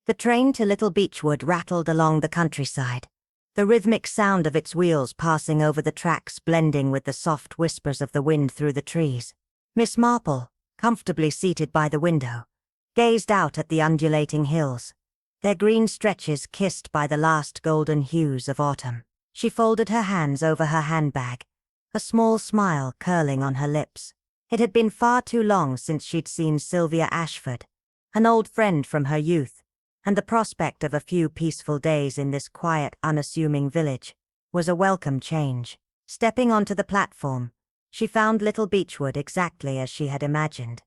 The train to Little Beechwood rattled along the countryside, the rhythmic sound of its wheels passing over the tracks blending with the soft whispers of the wind through the trees. Miss Marple, comfortably seated by the window, gazed out at the undulating hills, their green stretches kissed by the last golden hues of autumn. She folded her hands over her handbag, a small smile curling on her lips. It had been far too long since she'd seen Sylvia Ashford, an old friend from her youth, and the prospect of a few peaceful days in this quiet, unassuming village was a welcome change. Stepping onto the platform, she found Little Beechwood exactly as she had imagined.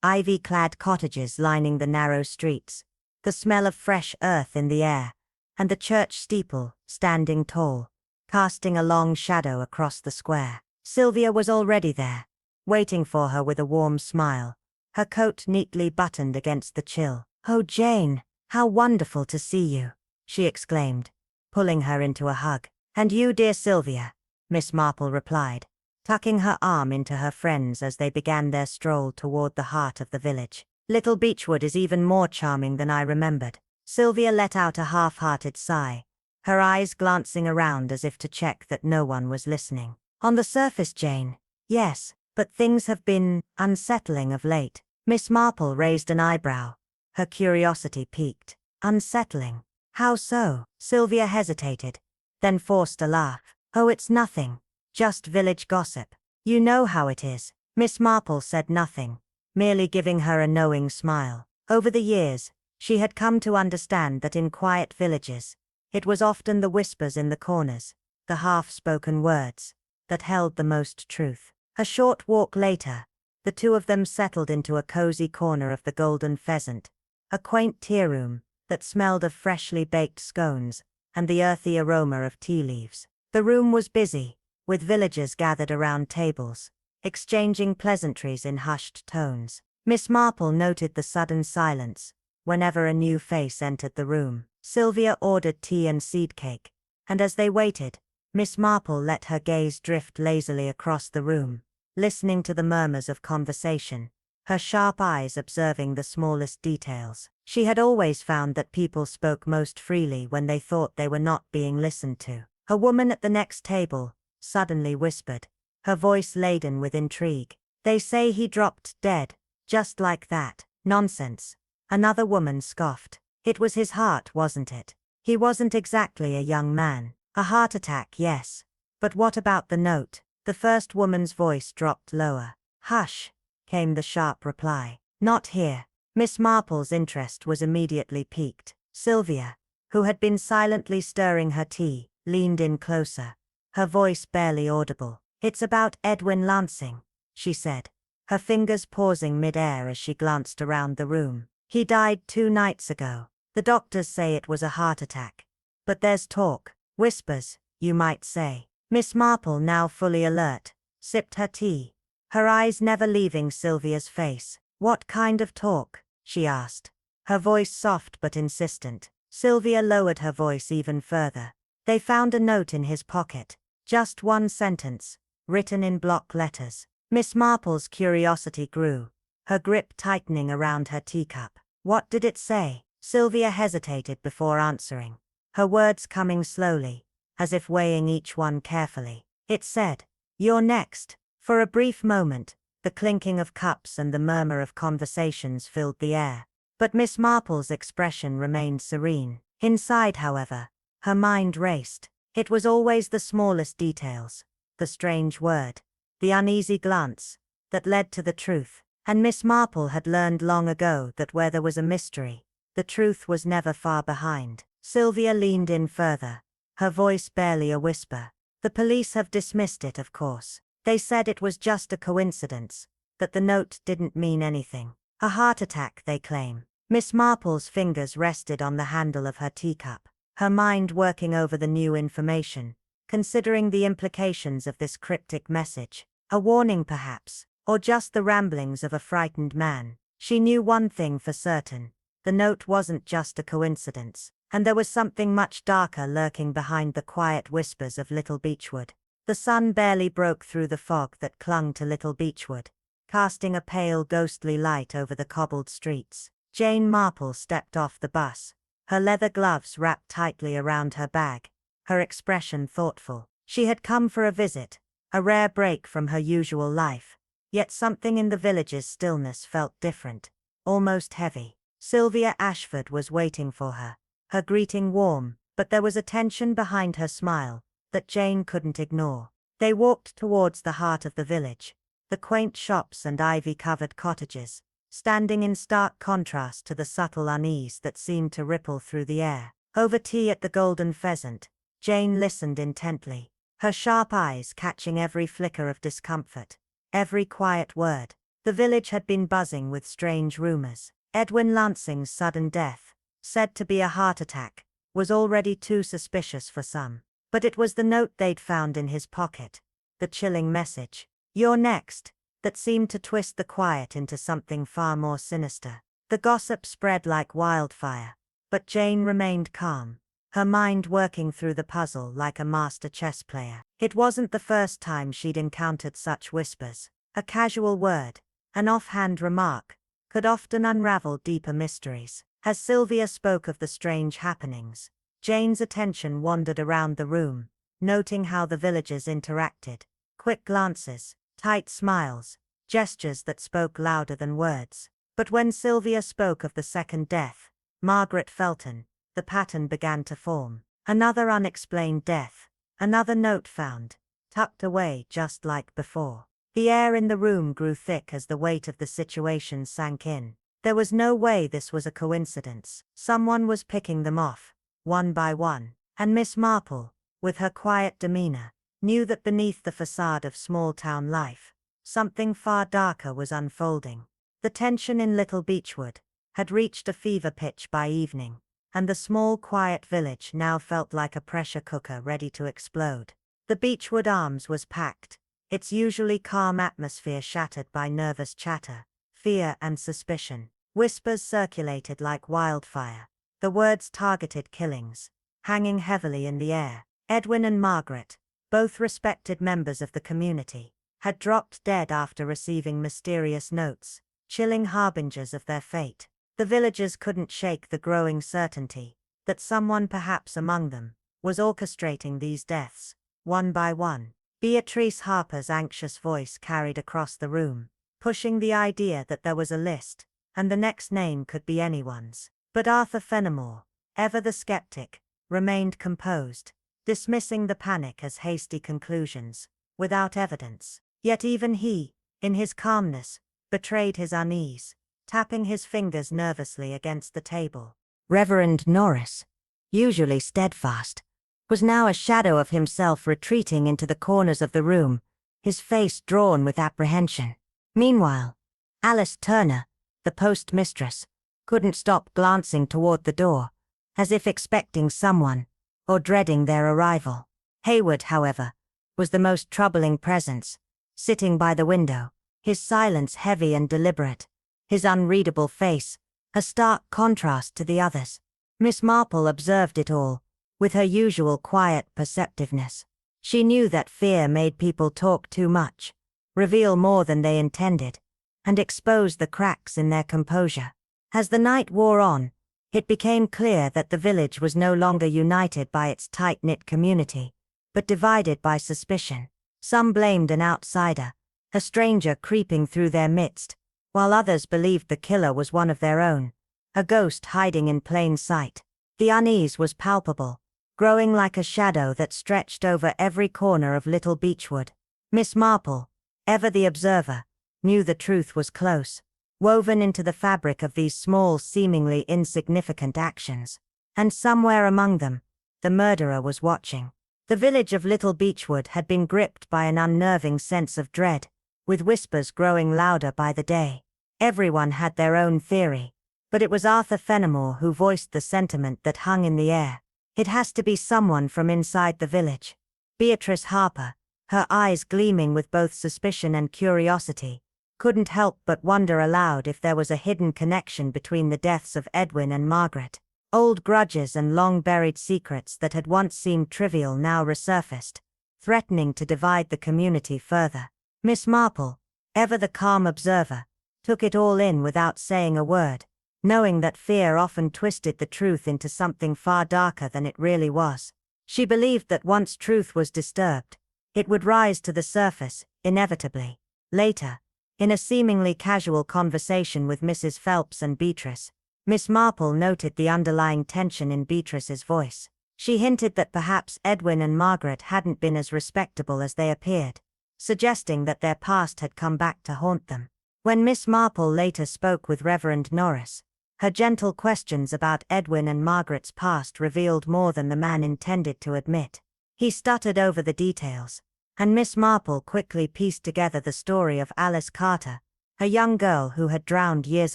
Ivy-clad cottages lining the narrow streets, the smell of fresh earth in the air, and the church steeple, standing tall, casting a long shadow across the square. Sylvia was already there, waiting for her with a warm smile, her coat neatly buttoned against the chill. "Oh, Jane, how wonderful to see you," she exclaimed, pulling her into a hug. "And you, dear Sylvia," Miss Marple replied, tucking her arm into her friend's as they began their stroll toward the heart of the village. "Little Beechwood is even more charming than I remembered." Sylvia let out a half-hearted sigh, her eyes glancing around as if to check that no one was listening. "On the surface, Jane, yes, but things have been unsettling of late." Miss Marple raised an eyebrow, her curiosity piqued. "Unsettling? How so?" Sylvia hesitated, then forced a laugh. "Oh, it's nothing. Just village gossip. You know how it is." Miss Marple said nothing, merely giving her a knowing smile. Over the years, she had come to understand that in quiet villages, it was often the whispers in the corners, the half-spoken words, that held the most truth. A short walk later, the two of them settled into a cozy corner of the Golden Pheasant, a quaint tea room that smelled of freshly baked scones and the earthy aroma of tea leaves. The room was busy, with villagers gathered around tables, exchanging pleasantries in hushed tones. Miss Marple noted the sudden silence whenever a new face entered the room. Sylvia ordered tea and seed cake, and as they waited, Miss Marple let her gaze drift lazily across the room, listening to the murmurs of conversation, her sharp eyes observing the smallest details. She had always found that people spoke most freely when they thought they were not being listened to. A woman at the next table suddenly whispered, her voice laden with intrigue, "They say he dropped dead, just like that." "Nonsense," another woman scoffed. "It was his heart, wasn't it? He wasn't exactly a young man." "A heart attack, yes. But what about the note?" The first woman's voice dropped lower. "Hush," came the sharp reply. "Not here." Miss Marple's interest was immediately piqued. Sylvia, who had been silently stirring her tea, leaned in closer, her voice barely audible. "It's about Edwin Lansing," she said, her fingers pausing mid-air as she glanced around the room. "He died 2 nights ago. The doctors say it was a heart attack. But there's talk, whispers, you might say." Miss Marple, now fully alert, sipped her tea, her eyes never leaving Sylvia's face. "What kind of talk?" she asked, her voice soft but insistent. Sylvia lowered her voice even further. "They found a note in his pocket. Just one sentence, written in block letters." Miss Marple's curiosity grew, her grip tightening around her teacup. "What did it say?" Sylvia hesitated before answering, her words coming slowly, as if weighing each one carefully. "It said, 'You're next.'" For a brief moment, the clinking of cups and the murmur of conversations filled the air, but Miss Marple's expression remained serene. Inside, however, her mind raced. It was always the smallest details, the strange word, the uneasy glance, that led to the truth. And Miss Marple had learned long ago that where there was a mystery, the truth was never far behind. Sylvia leaned in further, her voice barely a whisper. "The police have dismissed it, of course. They said it was just a coincidence, that the note didn't mean anything. A heart attack, they claim." Miss Marple's fingers rested on the handle of her teacup, her mind working over the new information, considering the implications of this cryptic message. A warning perhaps, or just the ramblings of a frightened man. She knew one thing for certain: the note wasn't just a coincidence, and there was something much darker lurking behind the quiet whispers of Little Beechwood. The sun barely broke through the fog that clung to Little Beechwood, casting a pale ghostly light over the cobbled streets. Jane Marple stepped off the bus, her leather gloves wrapped tightly around her bag, her expression thoughtful. She had come for a visit, a rare break from her usual life, yet something in the village's stillness felt different, almost heavy. Sylvia Ashford was waiting for her, her greeting warm, but there was a tension behind her smile that Jane couldn't ignore. They walked towards the heart of the village, the quaint shops and ivy-covered cottages, standing in stark contrast to the subtle unease that seemed to ripple through the air. Over tea at the Golden Pheasant, Jane listened intently, her sharp eyes catching every flicker of discomfort, every quiet word. The village had been buzzing with strange rumors. Edwin Lansing's sudden death, said to be a heart attack, was already too suspicious for some. But it was the note they'd found in his pocket, the chilling message, "You're next," that seemed to twist the quiet into something far more sinister. The gossip spread like wildfire, but Jane remained calm, her mind working through the puzzle like a master chess player. It wasn't the first time she'd encountered such whispers. A casual word, an offhand remark, could often unravel deeper mysteries. As Sylvia spoke of the strange happenings, Jane's attention wandered around the room, noting how the villagers interacted. Quick glances, tight smiles, gestures that spoke louder than words. But when Sylvia spoke of the second death, Margaret Felton, the pattern began to form. Another unexplained death, another note found, tucked away just like before. The air in the room grew thick as the weight of the situation sank in. There was no way this was a coincidence. Someone was picking them off, one by one. And Miss Marple, with her quiet demeanor, knew that beneath the facade of small-town life, something far darker was unfolding. The tension in Little Beechwood had reached a fever pitch by evening, and the small quiet village now felt like a pressure cooker ready to explode. The Beechwood Arms was packed, its usually calm atmosphere shattered by nervous chatter, fear and suspicion. Whispers circulated like wildfire, the words targeted killings, hanging heavily in the air. Edwin and Margaret, both respected members of the community, had dropped dead after receiving mysterious notes, chilling harbingers of their fate. The villagers couldn't shake the growing certainty that someone, perhaps among them, was orchestrating these deaths, one by one. Beatrice Harper's anxious voice carried across the room, pushing the idea that there was a list, and the next name could be anyone's. But Arthur Fenimore, ever the skeptic, remained composed, dismissing the panic as hasty conclusions, without evidence. Yet even he, in his calmness, betrayed his unease, tapping his fingers nervously against the table. Reverend Norris, usually steadfast, was now a shadow of himself retreating into the corners of the room, his face drawn with apprehension. Meanwhile, Alice Turner, the postmistress, couldn't stop glancing toward the door, as if expecting someone, or dreading their arrival. Hayward, however, was the most troubling presence, sitting by the window, his silence heavy and deliberate, his unreadable face a stark contrast to the others. Miss Marple observed it all, with her usual quiet perceptiveness. She knew that fear made people talk too much, reveal more than they intended, and expose the cracks in their composure. As the night wore on, it became clear that the village was no longer united by its tight-knit community, but divided by suspicion. Some blamed an outsider, a stranger creeping through their midst, while others believed the killer was one of their own, a ghost hiding in plain sight. The unease was palpable, growing like a shadow that stretched over every corner of Little Beechwood. Miss Marple, ever the observer, knew the truth was close, woven into the fabric of these small, seemingly insignificant actions. And somewhere among them, the murderer was watching. The village of Little Beechwood had been gripped by an unnerving sense of dread, with whispers growing louder by the day. Everyone had their own theory, but it was Arthur Fenimore who voiced the sentiment that hung in the air. It has to be someone from inside the village. Beatrice Harper, her eyes gleaming with both suspicion and curiosity, couldn't help but wonder aloud if there was a hidden connection between the deaths of Edwin and Margaret. Old grudges and long-buried secrets that had once seemed trivial now resurfaced, threatening to divide the community further. Miss Marple, ever the calm observer, took it all in without saying a word, knowing that fear often twisted the truth into something far darker than it really was. She believed that once truth was disturbed, it would rise to the surface, inevitably. Later, in a seemingly casual conversation with Mrs. Phelps and Beatrice, Miss Marple noted the underlying tension in Beatrice's voice. She hinted that perhaps Edwin and Margaret hadn't been as respectable as they appeared, suggesting that their past had come back to haunt them. When Miss Marple later spoke with Reverend Norris, her gentle questions about Edwin and Margaret's past revealed more than the man intended to admit. He stuttered over the details, and Miss Marple quickly pieced together the story of Alice Carter, a young girl who had drowned years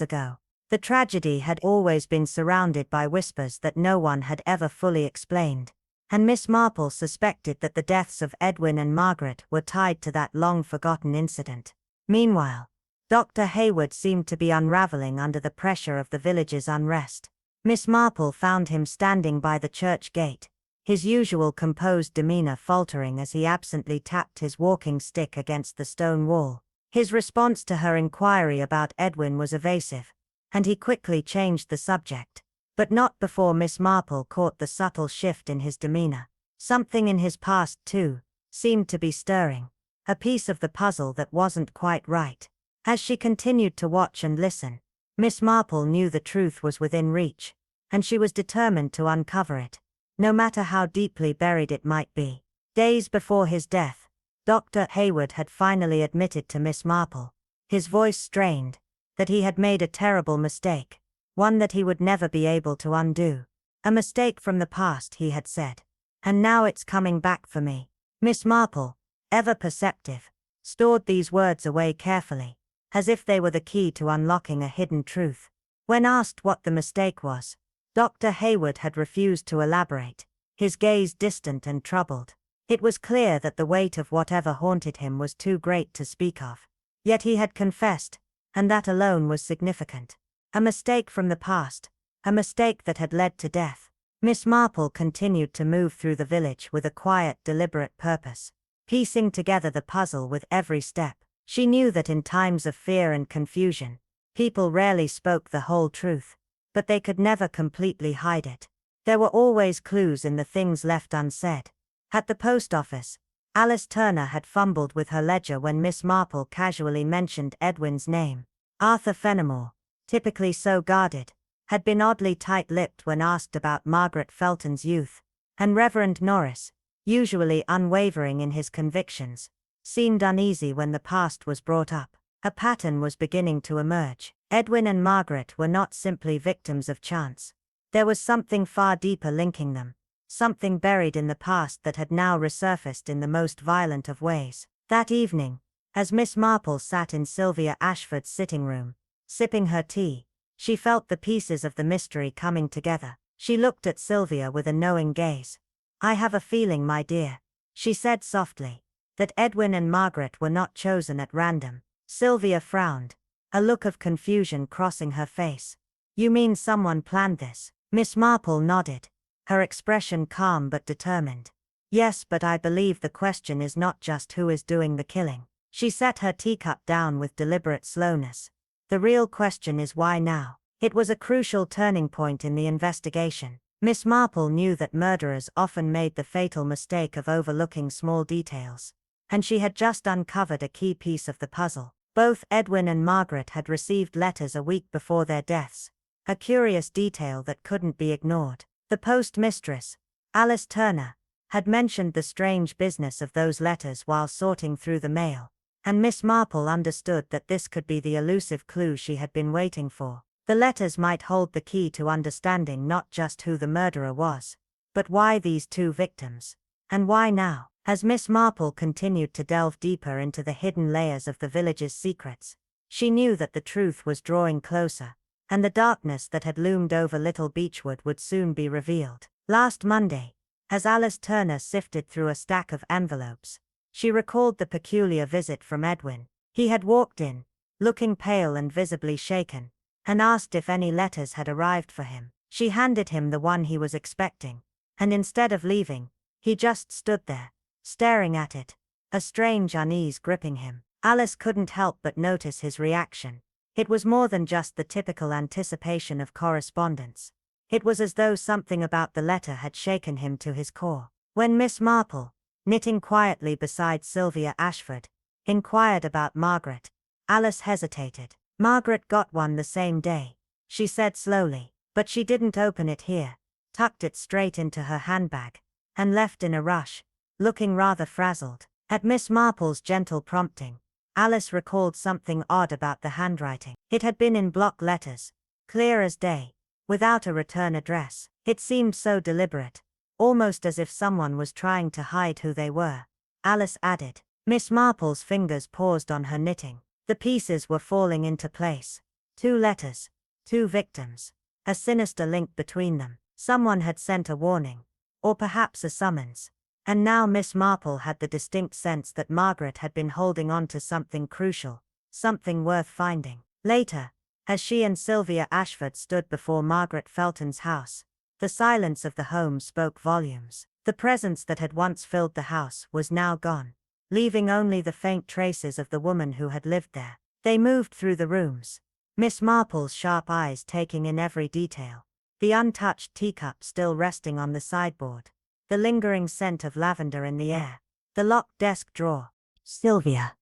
ago. The tragedy had always been surrounded by whispers that no one had ever fully explained, and Miss Marple suspected that the deaths of Edwin and Margaret were tied to that long-forgotten incident. Meanwhile, Dr. Hayward seemed to be unraveling under the pressure of the village's unrest. Miss Marple found him standing by the church gate, his usual composed demeanor faltering as he absently tapped his walking stick against the stone wall. His response to her inquiry about Edwin was evasive, and he quickly changed the subject. But not before Miss Marple caught the subtle shift in his demeanor. Something in his past, too, seemed to be stirring, a piece of the puzzle that wasn't quite right. As she continued to watch and listen, Miss Marple knew the truth was within reach, and she was determined to uncover it, no matter how deeply buried it might be. Days before his death, Dr. Hayward had finally admitted to Miss Marple, his voice strained, that he had made a terrible mistake, one that he would never be able to undo. A mistake from the past, he had said. And now it's coming back for me. Miss Marple, ever perceptive, stored these words away carefully, as if they were the key to unlocking a hidden truth. When asked what the mistake was, Dr. Hayward had refused to elaborate, his gaze distant and troubled. It was clear that the weight of whatever haunted him was too great to speak of. Yet he had confessed, and that alone was significant. A mistake from the past, a mistake that had led to death. Miss Marple continued to move through the village with a quiet, deliberate purpose, piecing together the puzzle with every step. She knew that in times of fear and confusion, people rarely spoke the whole truth, but they could never completely hide it. There were always clues in the things left unsaid. At the post office, Alice Turner had fumbled with her ledger when Miss Marple casually mentioned Edwin's name. Arthur Fenimore, typically so guarded, had been oddly tight-lipped when asked about Margaret Felton's youth, and Reverend Norris, usually unwavering in his convictions, seemed uneasy when the past was brought up. A pattern was beginning to emerge. Edwin and Margaret were not simply victims of chance. There was something far deeper linking them, something buried in the past that had now resurfaced in the most violent of ways. That evening, as Miss Marple sat in Sylvia Ashford's sitting room, sipping her tea, she felt the pieces of the mystery coming together. She looked at Sylvia with a knowing gaze. "I have a feeling, my dear," she said softly, "that Edwin and Margaret were not chosen at random." Sylvia frowned, a look of confusion crossing her face. "You mean someone planned this?" Miss Marple nodded, her expression calm but determined. "Yes, but I believe the question is not just who is doing the killing." She set her teacup down with deliberate slowness. "The real question is why now?" It was a crucial turning point in the investigation. Miss Marple knew that murderers often made the fatal mistake of overlooking small details, and she had just uncovered a key piece of the puzzle. Both Edwin and Margaret had received letters a week before their deaths, a curious detail that couldn't be ignored. The postmistress, Alice Turner, had mentioned the strange business of those letters while sorting through the mail, and Miss Marple understood that this could be the elusive clue she had been waiting for. The letters might hold the key to understanding not just who the murderer was, but why these two victims, and why now. As Miss Marple continued to delve deeper into the hidden layers of the village's secrets, she knew that the truth was drawing closer, and the darkness that had loomed over Little Beechwood would soon be revealed. Last Monday, as Alice Turner sifted through a stack of envelopes, she recalled the peculiar visit from Edwin. He had walked in, looking pale and visibly shaken, and asked if any letters had arrived for him. She handed him the one he was expecting, and instead of leaving, he just stood there, staring at it, a strange unease gripping him. Alice couldn't help but notice his reaction. It was more than just the typical anticipation of correspondence. It was as though something about the letter had shaken him to his core. When Miss Marple, knitting quietly beside Sylvia Ashford, inquired about Margaret, Alice hesitated. Margaret got one the same day, she said slowly, but she didn't open it here, tucked it straight into her handbag, and left in a rush, looking rather frazzled. At Miss Marple's gentle prompting, Alice recalled something odd about the handwriting. It had been in block letters, clear as day, without a return address. It seemed so deliberate, almost as if someone was trying to hide who they were. Alice added. Miss Marple's fingers paused on her knitting. The pieces were falling into place. 2 letters, 2 victims, a sinister link between them. Someone had sent a warning, or perhaps a summons. And now Miss Marple had the distinct sense that Margaret had been holding on to something crucial, something worth finding. Later, as she and Sylvia Ashford stood before Margaret Felton's house, the silence of the home spoke volumes. The presence that had once filled the house was now gone, leaving only the faint traces of the woman who had lived there. They moved through the rooms, Miss Marple's sharp eyes taking in every detail. The untouched teacup still resting on the sideboard, the lingering scent of lavender in the air, the locked desk drawer. Sylvia,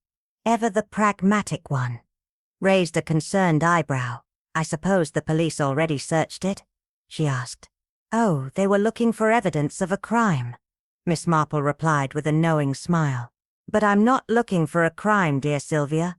ever the pragmatic one, raised a concerned eyebrow. I suppose the police already searched it? She asked. Oh, they were looking for evidence of a crime, Miss Marple replied with a knowing smile. But I'm not looking for a crime, dear Sylvia.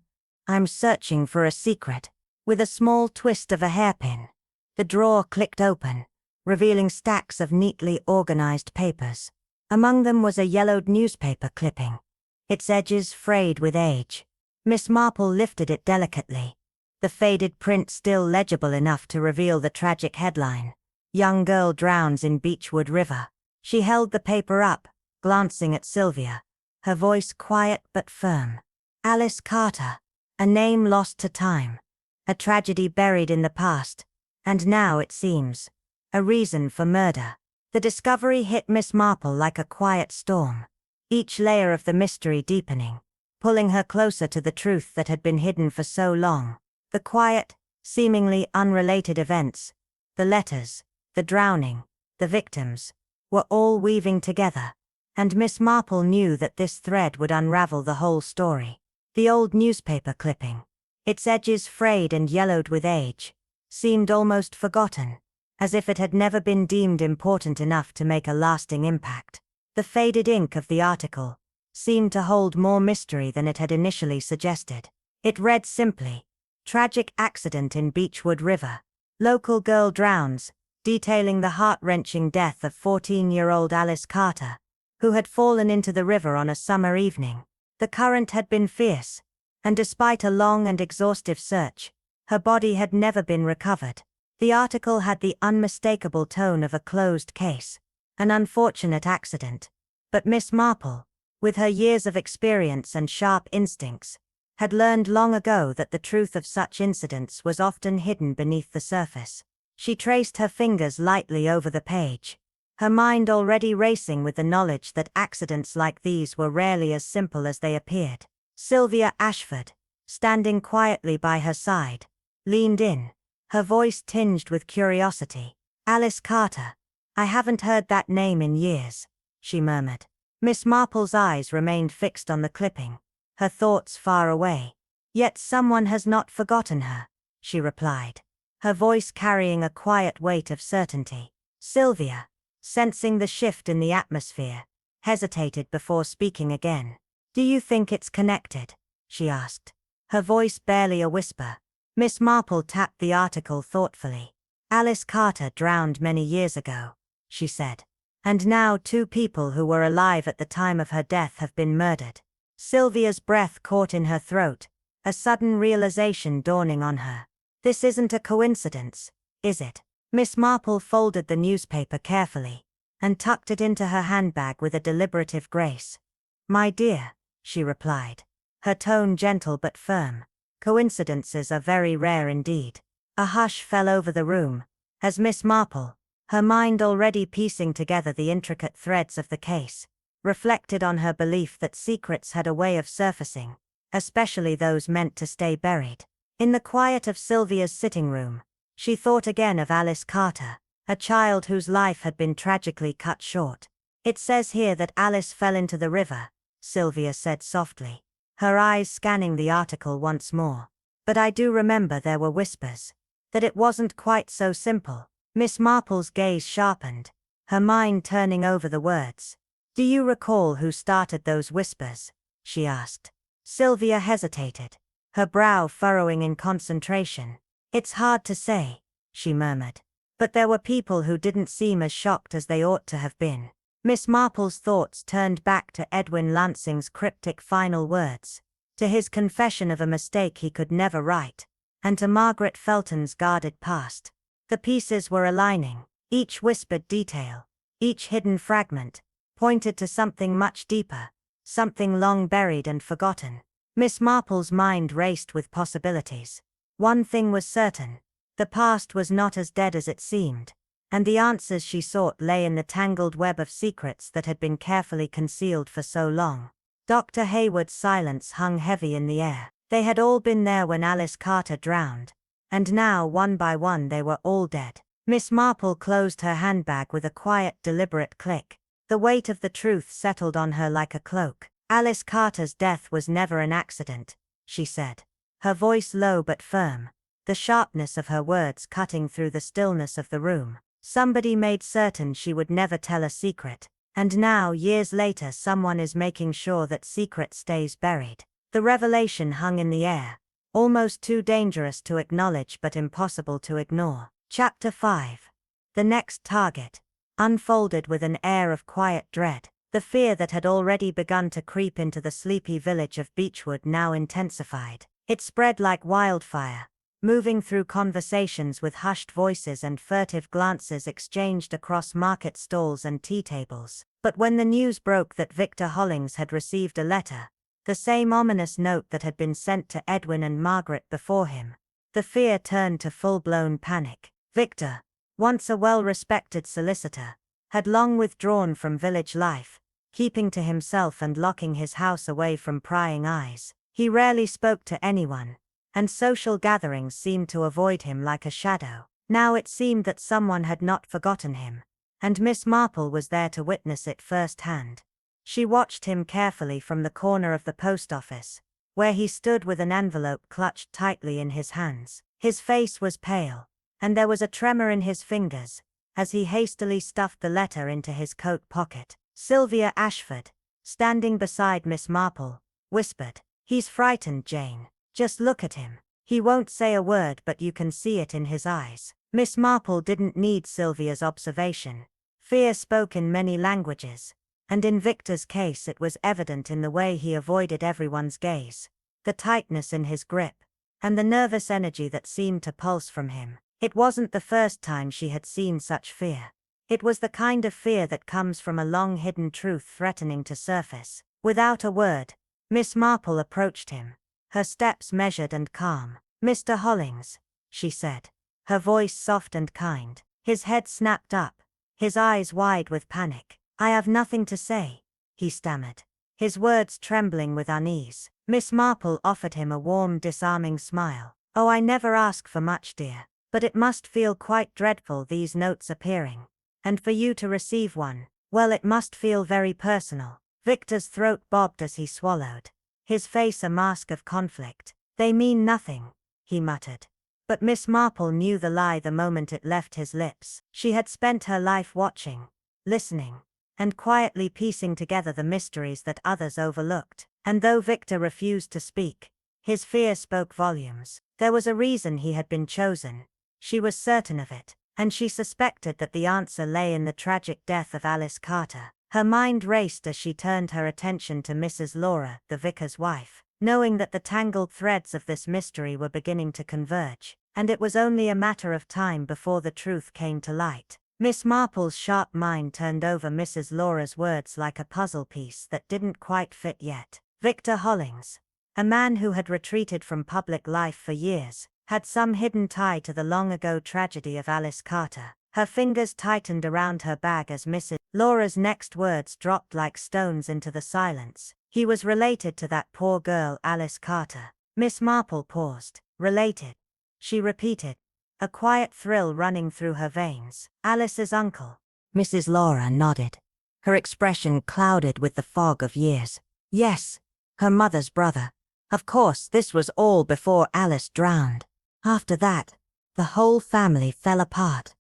I'm searching for a secret. With a small twist of a hairpin, the drawer clicked open, revealing stacks of neatly organized papers. Among them was a yellowed newspaper clipping, its edges frayed with age. Miss Marple lifted it delicately, the faded print still legible enough to reveal the tragic headline, "Young Girl Drowns in Beechwood River." She held the paper up, glancing at Sylvia, her voice quiet but firm. Alice Carter, a name lost to time, a tragedy buried in the past, and now, it seems, a reason for murder. The discovery hit Miss Marple like a quiet storm, each layer of the mystery deepening, pulling her closer to the truth that had been hidden for so long. The quiet, seemingly unrelated events, the letters, the drowning, the victims, were all weaving together, and Miss Marple knew that this thread would unravel the whole story. The old newspaper clipping, its edges frayed and yellowed with age, seemed almost forgotten, as if it had never been deemed important enough to make a lasting impact. The faded ink of the article seemed to hold more mystery than it had initially suggested. It read simply, "Tragic accident in Beechwood River. Local girl drowns," detailing the heart-wrenching death of 14-year-old Alice Carter, who had fallen into the river on a summer evening. The current had been fierce, and despite a long and exhaustive search, her body had never been recovered. The article had the unmistakable tone of a closed case, an unfortunate accident, but Miss Marple, with her years of experience and sharp instincts, had learned long ago that the truth of such incidents was often hidden beneath the surface. She traced her fingers lightly over the page, her mind already racing with the knowledge that accidents like these were rarely as simple as they appeared. Sylvia Ashford, standing quietly by her side, leaned in, her voice tinged with curiosity. "Alice Carter, I haven't heard that name in years," she murmured. Miss Marple's eyes remained fixed on the clipping, her thoughts far away. "Yet someone has not forgotten her," she replied, her voice carrying a quiet weight of certainty. Sylvia, sensing the shift in the atmosphere, hesitated before speaking again. "Do you think it's connected?" she asked, her voice barely a whisper. Miss Marple tapped the article thoughtfully. "Alice Carter drowned many years ago," she said, "and now 2 people who were alive at the time of her death have been murdered." Sylvia's breath caught in her throat, a sudden realization dawning on her. "This isn't a coincidence, is it?" Miss Marple folded the newspaper carefully, and tucked it into her handbag with a deliberative grace. "My dear," she replied, her tone gentle but firm, "coincidences are very rare indeed." A hush fell over the room, as Miss Marple, her mind already piecing together the intricate threads of the case, reflected on her belief that secrets had a way of surfacing, especially those meant to stay buried. In the quiet of Sylvia's sitting room, she thought again of Alice Carter, a child whose life had been tragically cut short. "It says here that Alice fell into the river," Sylvia said softly, her eyes scanning the article once more. "But I do remember there were whispers. That it wasn't quite so simple." Miss Marple's gaze sharpened, her mind turning over the words. "Do you recall who started those whispers?" she asked. Sylvia hesitated, her brow furrowing in concentration. "It's hard to say," she murmured. "But there were people who didn't seem as shocked as they ought to have been." Miss Marple's thoughts turned back to Edwin Lansing's cryptic final words, to his confession of a mistake he could never right, and to Margaret Felton's guarded past. The pieces were aligning. Each whispered detail, each hidden fragment, pointed to something much deeper, something long buried and forgotten. Miss Marple's mind raced with possibilities. One thing was certain: the past was not as dead as it seemed, and the answers she sought lay in the tangled web of secrets that had been carefully concealed for so long. Dr. Hayward's silence hung heavy in the air. They had all been there when Alice Carter drowned, and now, one by one, they were all dead. Miss Marple closed her handbag with a quiet, deliberate click. The weight of the truth settled on her like a cloak. "Alice Carter's death was never an accident," she said, her voice low but firm, the sharpness of her words cutting through the stillness of the room. "Somebody made certain she would never tell a secret, and now, years later, someone is making sure that secret stays buried." The revelation hung in the air, almost too dangerous to acknowledge but impossible to ignore. Chapter 5. The Next Target unfolded with an air of quiet dread. The fear that had already begun to creep into the sleepy village of Beechwood now intensified. It spread like wildfire, moving through conversations with hushed voices and furtive glances exchanged across market stalls and tea tables. But when the news broke that Victor Hollings had received a letter, the same ominous note that had been sent to Edwin and Margaret before him, the fear turned to full-blown panic. Victor, once a well-respected solicitor, had long withdrawn from village life, keeping to himself and locking his house away from prying eyes. He rarely spoke to anyone, and social gatherings seemed to avoid him like a shadow. Now it seemed that someone had not forgotten him, and Miss Marple was there to witness it firsthand. She watched him carefully from the corner of the post office, where he stood with an envelope clutched tightly in his hands. His face was pale, and there was a tremor in his fingers, as he hastily stuffed the letter into his coat pocket. Sylvia Ashford, standing beside Miss Marple, whispered, "He's frightened, Jane. Just look at him. He won't say a word, but you can see it in his eyes." Miss Marple didn't need Sylvia's observation. Fear spoke in many languages, and in Victor's case it was evident in the way he avoided everyone's gaze, the tightness in his grip, and the nervous energy that seemed to pulse from him. It wasn't the first time she had seen such fear. It was the kind of fear that comes from a long-hidden truth threatening to surface. Without a word, Miss Marple approached him, her steps measured and calm. "Mr. Hollings," she said, her voice soft and kind. His head snapped up, his eyes wide with panic. "I have nothing to say," he stammered, his words trembling with unease. Miss Marple offered him a warm, disarming smile. "Oh, I never ask for much, dear. But it must feel quite dreadful, these notes appearing. And for you to receive one, well, it must feel very personal." Victor's throat bobbed as he swallowed, his face a mask of conflict. "They mean nothing," he muttered. But Miss Marple knew the lie the moment it left his lips. She had spent her life watching, listening, and quietly piecing together the mysteries that others overlooked. And though Victor refused to speak, his fear spoke volumes. There was a reason he had been chosen. She was certain of it, and she suspected that the answer lay in the tragic death of Alice Carter. Her mind raced as she turned her attention to Mrs. Laura, the vicar's wife, knowing that the tangled threads of this mystery were beginning to converge, and it was only a matter of time before the truth came to light. Miss Marple's sharp mind turned over Mrs. Laura's words like a puzzle piece that didn't quite fit yet. Victor Hollings, a man who had retreated from public life for years, had some hidden tie to the long-ago tragedy of Alice Carter. Her fingers tightened around her bag as Mrs. Laura's next words dropped like stones into the silence. "He was related to that poor girl, Alice Carter." Miss Marple paused, Related. She repeated, a quiet thrill running through her veins. Alice's uncle. Mrs. Laura nodded, her expression clouded with the fog of years. Yes, her mother's brother. Of course, this was all before Alice drowned. After that, the whole family fell apart.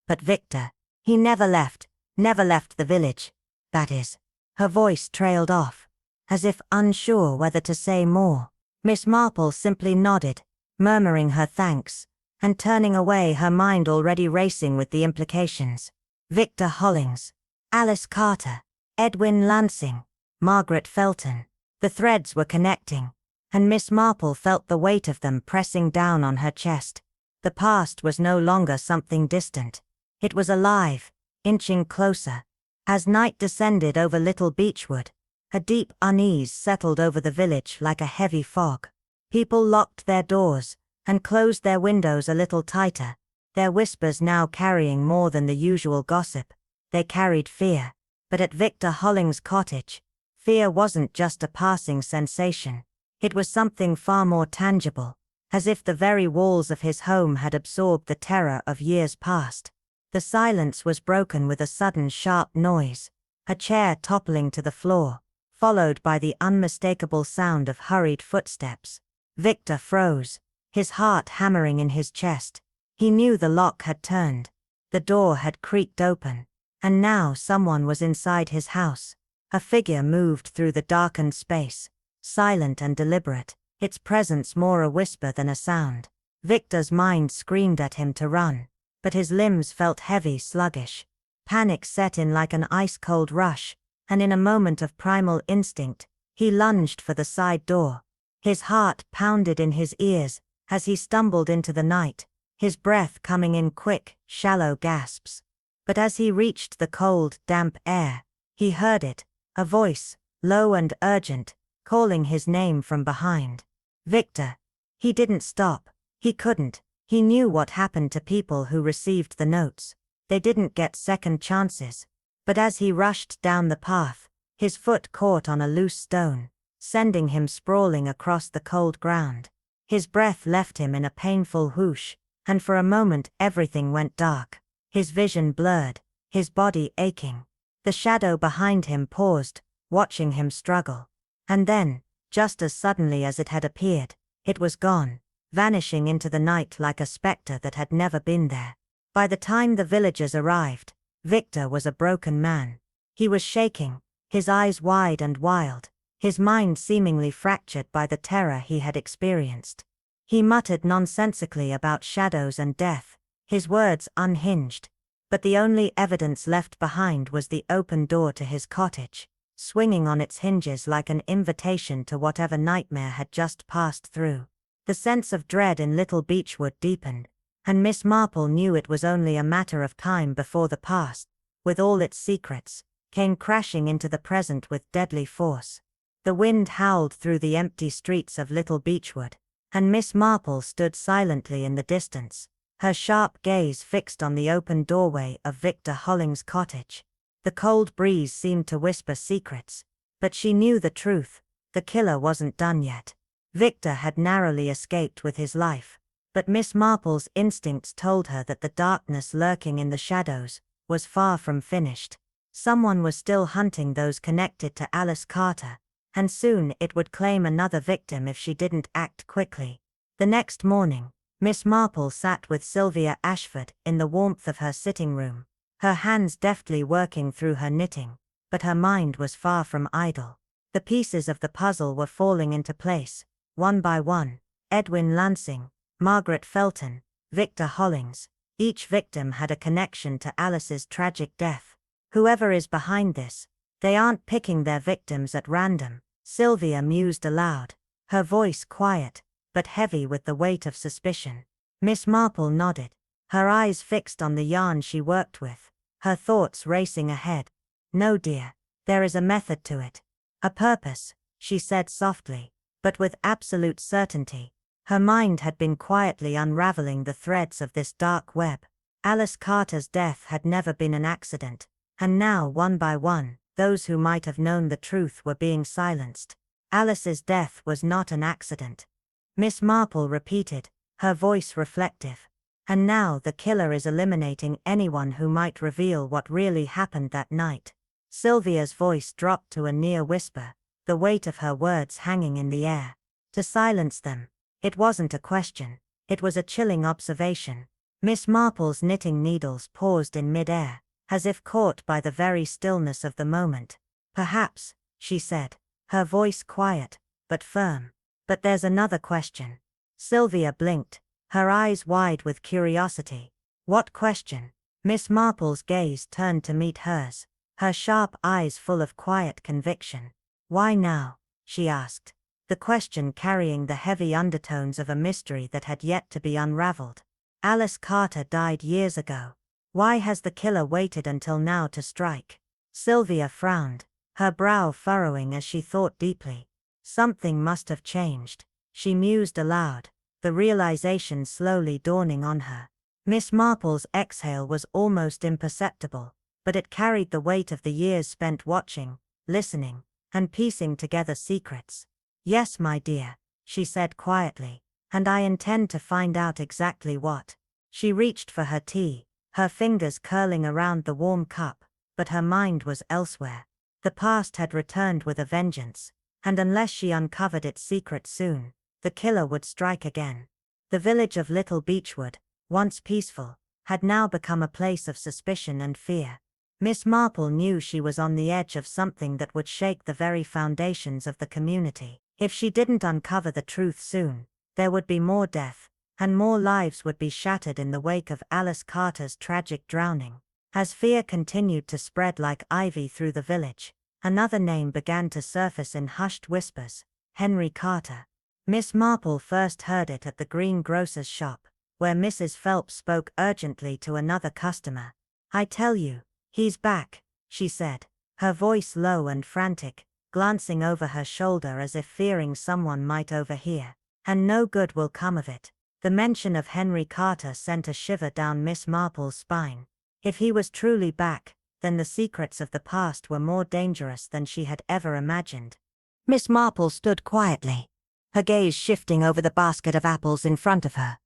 But Victor, he never left the village. That is. Her voice trailed off, as if unsure whether to say more. Miss Marple simply nodded, murmuring her thanks, and turning away, her mind already racing with the implications. Victor Hollings, Alice Carter, Edwin Lansing, Margaret Felton. The threads were connecting, and Miss Marple felt the weight of them pressing down on her chest. The past was no longer something distant. It was alive, inching closer. As night descended over Little Beechwood, a deep unease settled over the village like a heavy fog. People locked their doors and closed their windows a little tighter, their whispers now carrying more than the usual gossip. They carried fear. But at Victor Hollings' cottage, fear wasn't just a passing sensation. It was something far more tangible, as if the very walls of his home had absorbed the terror of years past. The silence was broken with a sudden sharp noise, a chair toppling to the floor, followed by the unmistakable sound of hurried footsteps. Victor froze, his heart hammering in his chest. He knew the lock had turned, the door had creaked open, and now someone was inside his house. A figure moved through the darkened space, silent and deliberate, its presence more a whisper than a sound. Victor's mind screamed at him to run, but his limbs felt heavy, sluggish. Panic set in like an ice-cold rush, and in a moment of primal instinct, he lunged for the side door. His heart pounded in his ears as he stumbled into the night, his breath coming in quick, shallow gasps. But as he reached the cold, damp air, he heard it, a voice, low and urgent, calling his name from behind. Victor. He didn't stop. He couldn't. He knew what happened to people who received the notes. They didn't get second chances. But as he rushed down the path, his foot caught on a loose stone, sending him sprawling across the cold ground. His breath left him in a painful whoosh, and for a moment everything went dark. His vision blurred, his body aching. The shadow behind him paused, watching him struggle. And then, just as suddenly as it had appeared, it was gone, vanishing into the night like a specter that had never been there. By the time the villagers arrived, Victor was a broken man. He was shaking, his eyes wide and wild, his mind seemingly fractured by the terror he had experienced. He muttered nonsensically about shadows and death, his words unhinged. But the only evidence left behind was the open door to his cottage, swinging on its hinges like an invitation to whatever nightmare had just passed through. The sense of dread in Little Beechwood deepened, and Miss Marple knew it was only a matter of time before the past, with all its secrets, came crashing into the present with deadly force. The wind howled through the empty streets of Little Beechwood, and Miss Marple stood silently in the distance, her sharp gaze fixed on the open doorway of Victor Hollings' cottage. The cold breeze seemed to whisper secrets, but she knew the truth. The killer wasn't done yet. Victor had narrowly escaped with his life, but Miss Marple's instincts told her that the darkness lurking in the shadows was far from finished. Someone was still hunting those connected to Alice Carter, and soon it would claim another victim if she didn't act quickly. The next morning, Miss Marple sat with Sylvia Ashford in the warmth of her sitting room, her hands deftly working through her knitting, but her mind was far from idle. The pieces of the puzzle were falling into place, one by one. Edwin Lansing, Margaret Felton, Victor Hollings. Each victim had a connection to Alice's tragic death. Whoever is behind this, they aren't picking their victims at random. Sylvia mused aloud, her voice quiet, but heavy with the weight of suspicion. Miss Marple nodded, her eyes fixed on the yarn she worked with, her thoughts racing ahead. No, dear, there is a method to it. A purpose, she said softly, but with absolute certainty. Her mind had been quietly unraveling the threads of this dark web. Alice Carter's death had never been an accident, and now, one by one, those who might have known the truth were being silenced. Alice's death was not an accident. Miss Marple repeated, her voice reflective. And now the killer is eliminating anyone who might reveal what really happened that night. Sylvia's voice dropped to a near whisper, the weight of her words hanging in the air. To silence them. It wasn't a question. It was a chilling observation. Miss Marple's knitting needles paused in mid-air, as if caught by the very stillness of the moment. Perhaps, she said, her voice quiet, but firm. But there's another question. Sylvia blinked, her eyes wide with curiosity. What question? Miss Marple's gaze turned to meet hers, her sharp eyes full of quiet conviction. Why now? She asked, the question carrying the heavy undertones of a mystery that had yet to be unraveled. Alice Carter died years ago. Why has the killer waited until now to strike? Sylvia frowned, her brow furrowing as she thought deeply. Something must have changed, she mused aloud, the realization slowly dawning on her. Miss Marple's exhale was almost imperceptible, but it carried the weight of the years spent watching, listening, and piecing together secrets. Yes, my dear, she said quietly, and I intend to find out exactly what. She reached for her tea, her fingers curling around the warm cup, but her mind was elsewhere. The past had returned with a vengeance, and unless she uncovered its secret soon, the killer would strike again. The village of Little Beechwood, once peaceful, had now become a place of suspicion and fear. Miss Marple knew she was on the edge of something that would shake the very foundations of the community. If she didn't uncover the truth soon, there would be more death, and more lives would be shattered in the wake of Alice Carter's tragic drowning. As fear continued to spread like ivy through the village, another name began to surface in hushed whispers: Henry Carter. Miss Marple first heard it at the greengrocer's shop, where Mrs. Phelps spoke urgently to another customer. I tell you, he's back, she said, her voice low and frantic, glancing over her shoulder as if fearing someone might overhear. And no good will come of it. The mention of Henry Carter sent a shiver down Miss Marple's spine. If he was truly back, then the secrets of the past were more dangerous than she had ever imagined. Miss Marple stood quietly, her gaze shifting over the basket of apples in front of her.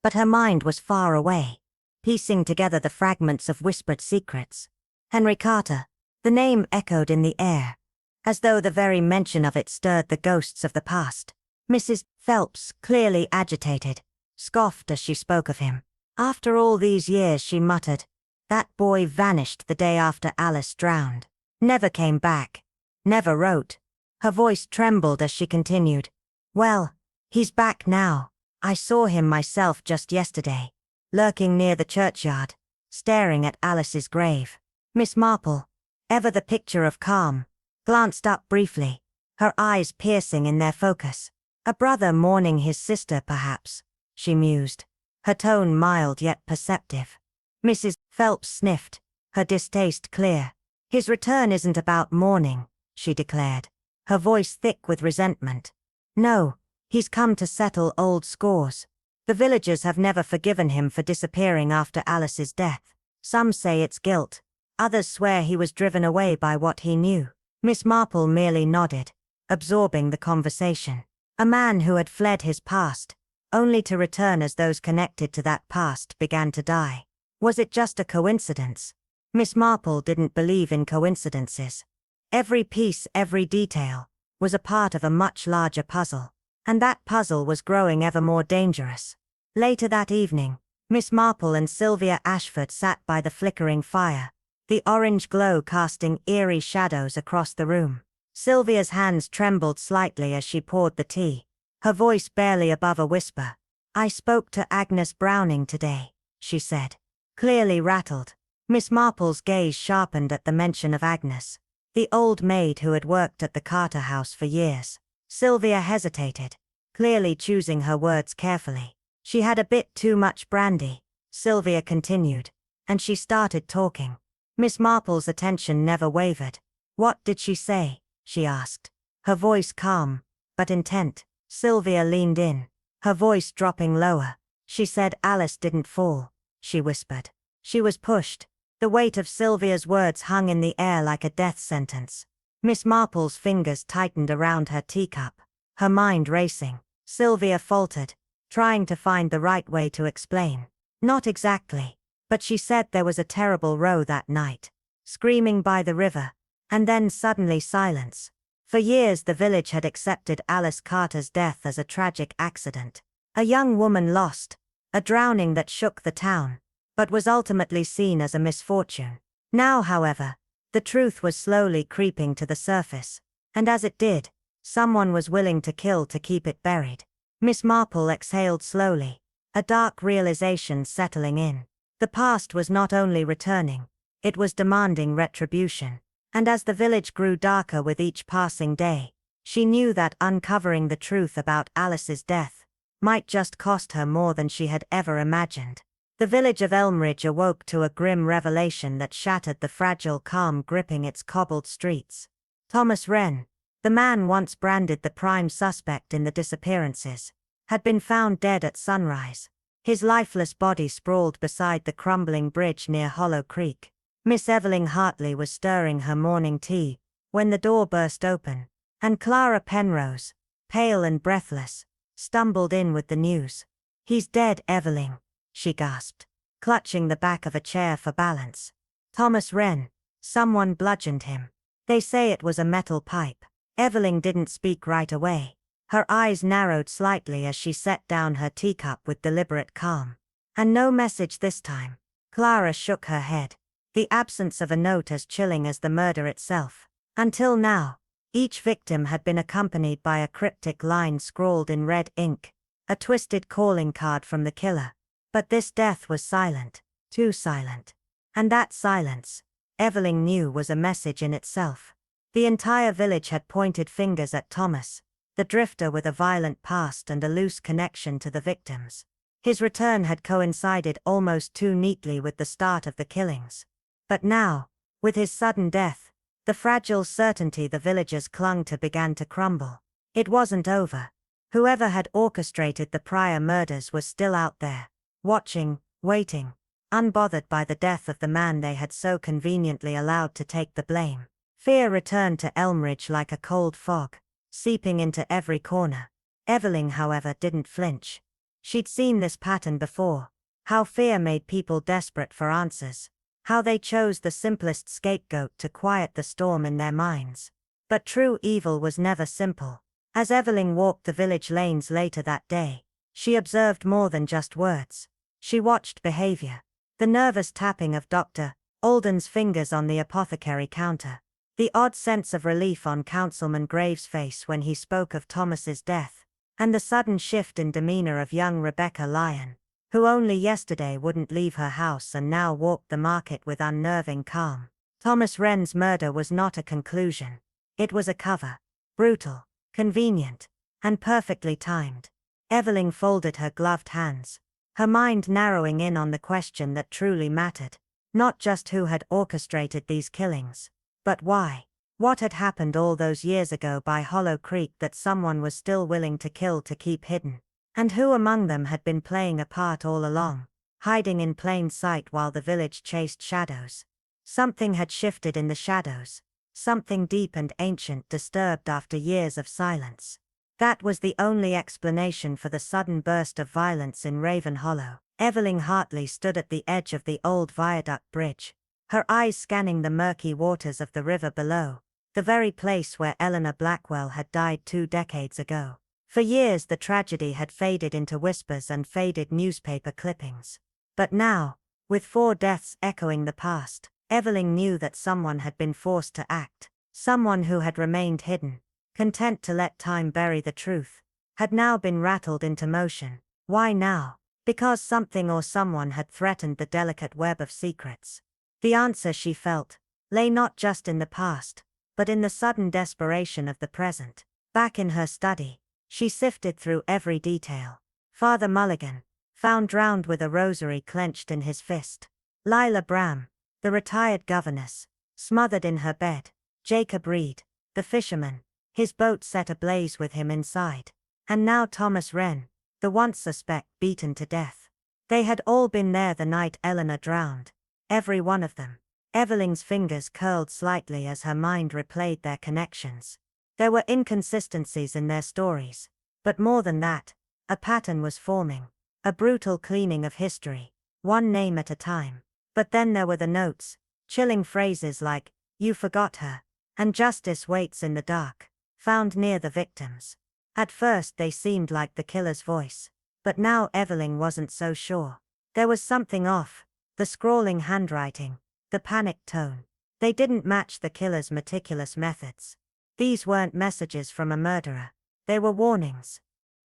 But her mind was far away, piecing together the fragments of whispered secrets. Henry Carter. The name echoed in the air, as though the very mention of it stirred the ghosts of the past. Mrs. Phelps, clearly agitated, scoffed as she spoke of him. After all these years, she muttered, that boy vanished the day after Alice drowned. Never came back. Never wrote. Her voice trembled as she continued. Well, he's back now. I saw him myself just yesterday, lurking near the churchyard, staring at Alice's grave. Miss Marple, ever the picture of calm, glanced up briefly, her eyes piercing in their focus. A brother mourning his sister, perhaps, she mused, her tone mild yet perceptive. Mrs. Phelps sniffed, her distaste clear. His return isn't about mourning, she declared, her voice thick with resentment. No, he's come to settle old scores. The villagers have never forgiven him for disappearing after Alice's death. Some say it's guilt. Others swear he was driven away by what he knew. Miss Marple merely nodded, absorbing the conversation. A man who had fled his past, only to return as those connected to that past began to die. Was it just a coincidence? Miss Marple didn't believe in coincidences. Every piece, every detail, was a part of a much larger puzzle. And that puzzle was growing ever more dangerous. Later that evening, Miss Marple and Sylvia Ashford sat by the flickering fire, the orange glow casting eerie shadows across the room. Sylvia's hands trembled slightly as she poured the tea, her voice barely above a whisper. I spoke to Agnes Browning today, she said, clearly rattled. Miss Marple's gaze sharpened at the mention of Agnes, the old maid who had worked at the Carter house for years. Sylvia hesitated, clearly choosing her words carefully. She had a bit too much brandy, Sylvia continued, and she started talking. Miss Marple's attention never wavered. What did she say? She asked, her voice calm, but intent. Sylvia leaned in, her voice dropping lower. She said Alice didn't fall, she whispered. She was pushed. The weight of Sylvia's words hung in the air like a death sentence. Miss Marple's fingers tightened around her teacup, her mind racing. Sylvia faltered, trying to find the right way to explain. Not exactly. But she said there was a terrible row that night. Screaming by the river. And then suddenly silence. For years the village had accepted Alice Carter's death as a tragic accident. A young woman lost. A drowning that shook the town. But was ultimately seen as a misfortune. Now, however, the truth was slowly creeping to the surface. And as it did, someone was willing to kill to keep it buried. Miss Marple exhaled slowly. A dark realization settling in. The past was not only returning, it was demanding retribution. And as the village grew darker with each passing day, she knew that uncovering the truth about Alice's death might just cost her more than she had ever imagined. The village of Elmridge awoke to a grim revelation that shattered the fragile calm gripping its cobbled streets. Thomas Wren, the man once branded the prime suspect in the disappearances, had been found dead at sunrise. His lifeless body sprawled beside the crumbling bridge near Hollow Creek. Miss Evelyn Hartley was stirring her morning tea when the door burst open, and Clara Penrose, pale and breathless, stumbled in with the news. "He's dead, Evelyn," she gasped, clutching the back of a chair for balance. "Thomas Wren, someone bludgeoned him. They say it was a metal pipe." Evelyn didn't speak right away. Her eyes narrowed slightly as she set down her teacup with deliberate calm. "And no message this time." Clara shook her head. The absence of a note as chilling as the murder itself. Until now, each victim had been accompanied by a cryptic line scrawled in red ink, a twisted calling card from the killer. But this death was silent, too silent. And that silence, Evelyn knew, was a message in itself. The entire village had pointed fingers at Thomas, the drifter with a violent past and a loose connection to the victims. His return had coincided almost too neatly with the start of the killings. But now, with his sudden death, the fragile certainty the villagers clung to began to crumble. It wasn't over. Whoever had orchestrated the prior murders was still out there, watching, waiting, unbothered by the death of the man they had so conveniently allowed to take the blame. Fear returned to Elmridge like a cold fog, seeping into every corner. Evelyn, however, didn't flinch. She'd seen this pattern before. How fear made people desperate for answers. How they chose the simplest scapegoat to quiet the storm in their minds. But true evil was never simple. As Evelyn walked the village lanes later that day, she observed more than just words. She watched behavior. The nervous tapping of Dr. Alden's fingers on the apothecary counter. The odd sense of relief on Councilman Graves' face when he spoke of Thomas's death. And the sudden shift in demeanor of young Rebecca Lyon, who only yesterday wouldn't leave her house and now walked the market with unnerving calm. Thomas Wren's murder was not a conclusion. It was a cover. Brutal, convenient, and perfectly timed. Evelyn folded her gloved hands, her mind narrowing in on the question that truly mattered. Not just who had orchestrated these killings, but why. What had happened all those years ago by Hollow Creek that someone was still willing to kill to keep hidden? And who among them had been playing a part all along, hiding in plain sight while the village chased shadows? Something had shifted in the shadows. Something deep and ancient disturbed after years of silence. That was the only explanation for the sudden burst of violence in Raven Hollow. Evelyn Hartley stood at the edge of the old viaduct bridge, her eyes scanning the murky waters of the river below, the very place where Eleanor Blackwell had died 2 decades ago. For years the tragedy had faded into whispers and faded newspaper clippings. But now, with 4 deaths echoing the past, Evelyn knew that someone had been forced to act. Someone who had remained hidden, content to let time bury the truth, had now been rattled into motion. Why now? Because something or someone had threatened the delicate web of secrets. The answer, she felt, lay not just in the past, but in the sudden desperation of the present. Back in her study, she sifted through every detail. Father Mulligan, found drowned with a rosary clenched in his fist. Lila Bram, the retired governess, smothered in her bed. Jacob Reed, the fisherman, his boat set ablaze with him inside. And now Thomas Wren, the once suspect, beaten to death. They had all been there the night Eleanor drowned. Every one of them. Evelyn's fingers curled slightly as her mind replayed their connections. There were inconsistencies in their stories. But more than that, a pattern was forming. A brutal cleaning of history. One name at a time. But then there were the notes. Chilling phrases like, "You forgot her," and "Justice waits in the dark," found near the victims. At first they seemed like the killer's voice. But now Evelyn wasn't so sure. There was something off. The scrawling handwriting. The panicked tone. They didn't match the killer's meticulous methods. These weren't messages from a murderer. They were warnings.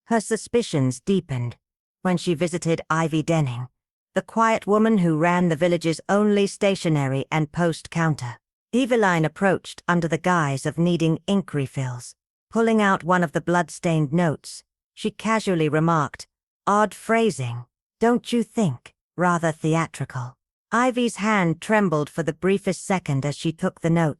Her suspicions deepened when she visited Ivy Denning, the quiet woman who ran the village's only stationery and post counter. Eveline approached under the guise of needing ink refills. Pulling out one of the blood-stained notes, she casually remarked, "Odd phrasing, don't you think? Rather theatrical." Ivy's hand trembled for the briefest second as she took the note.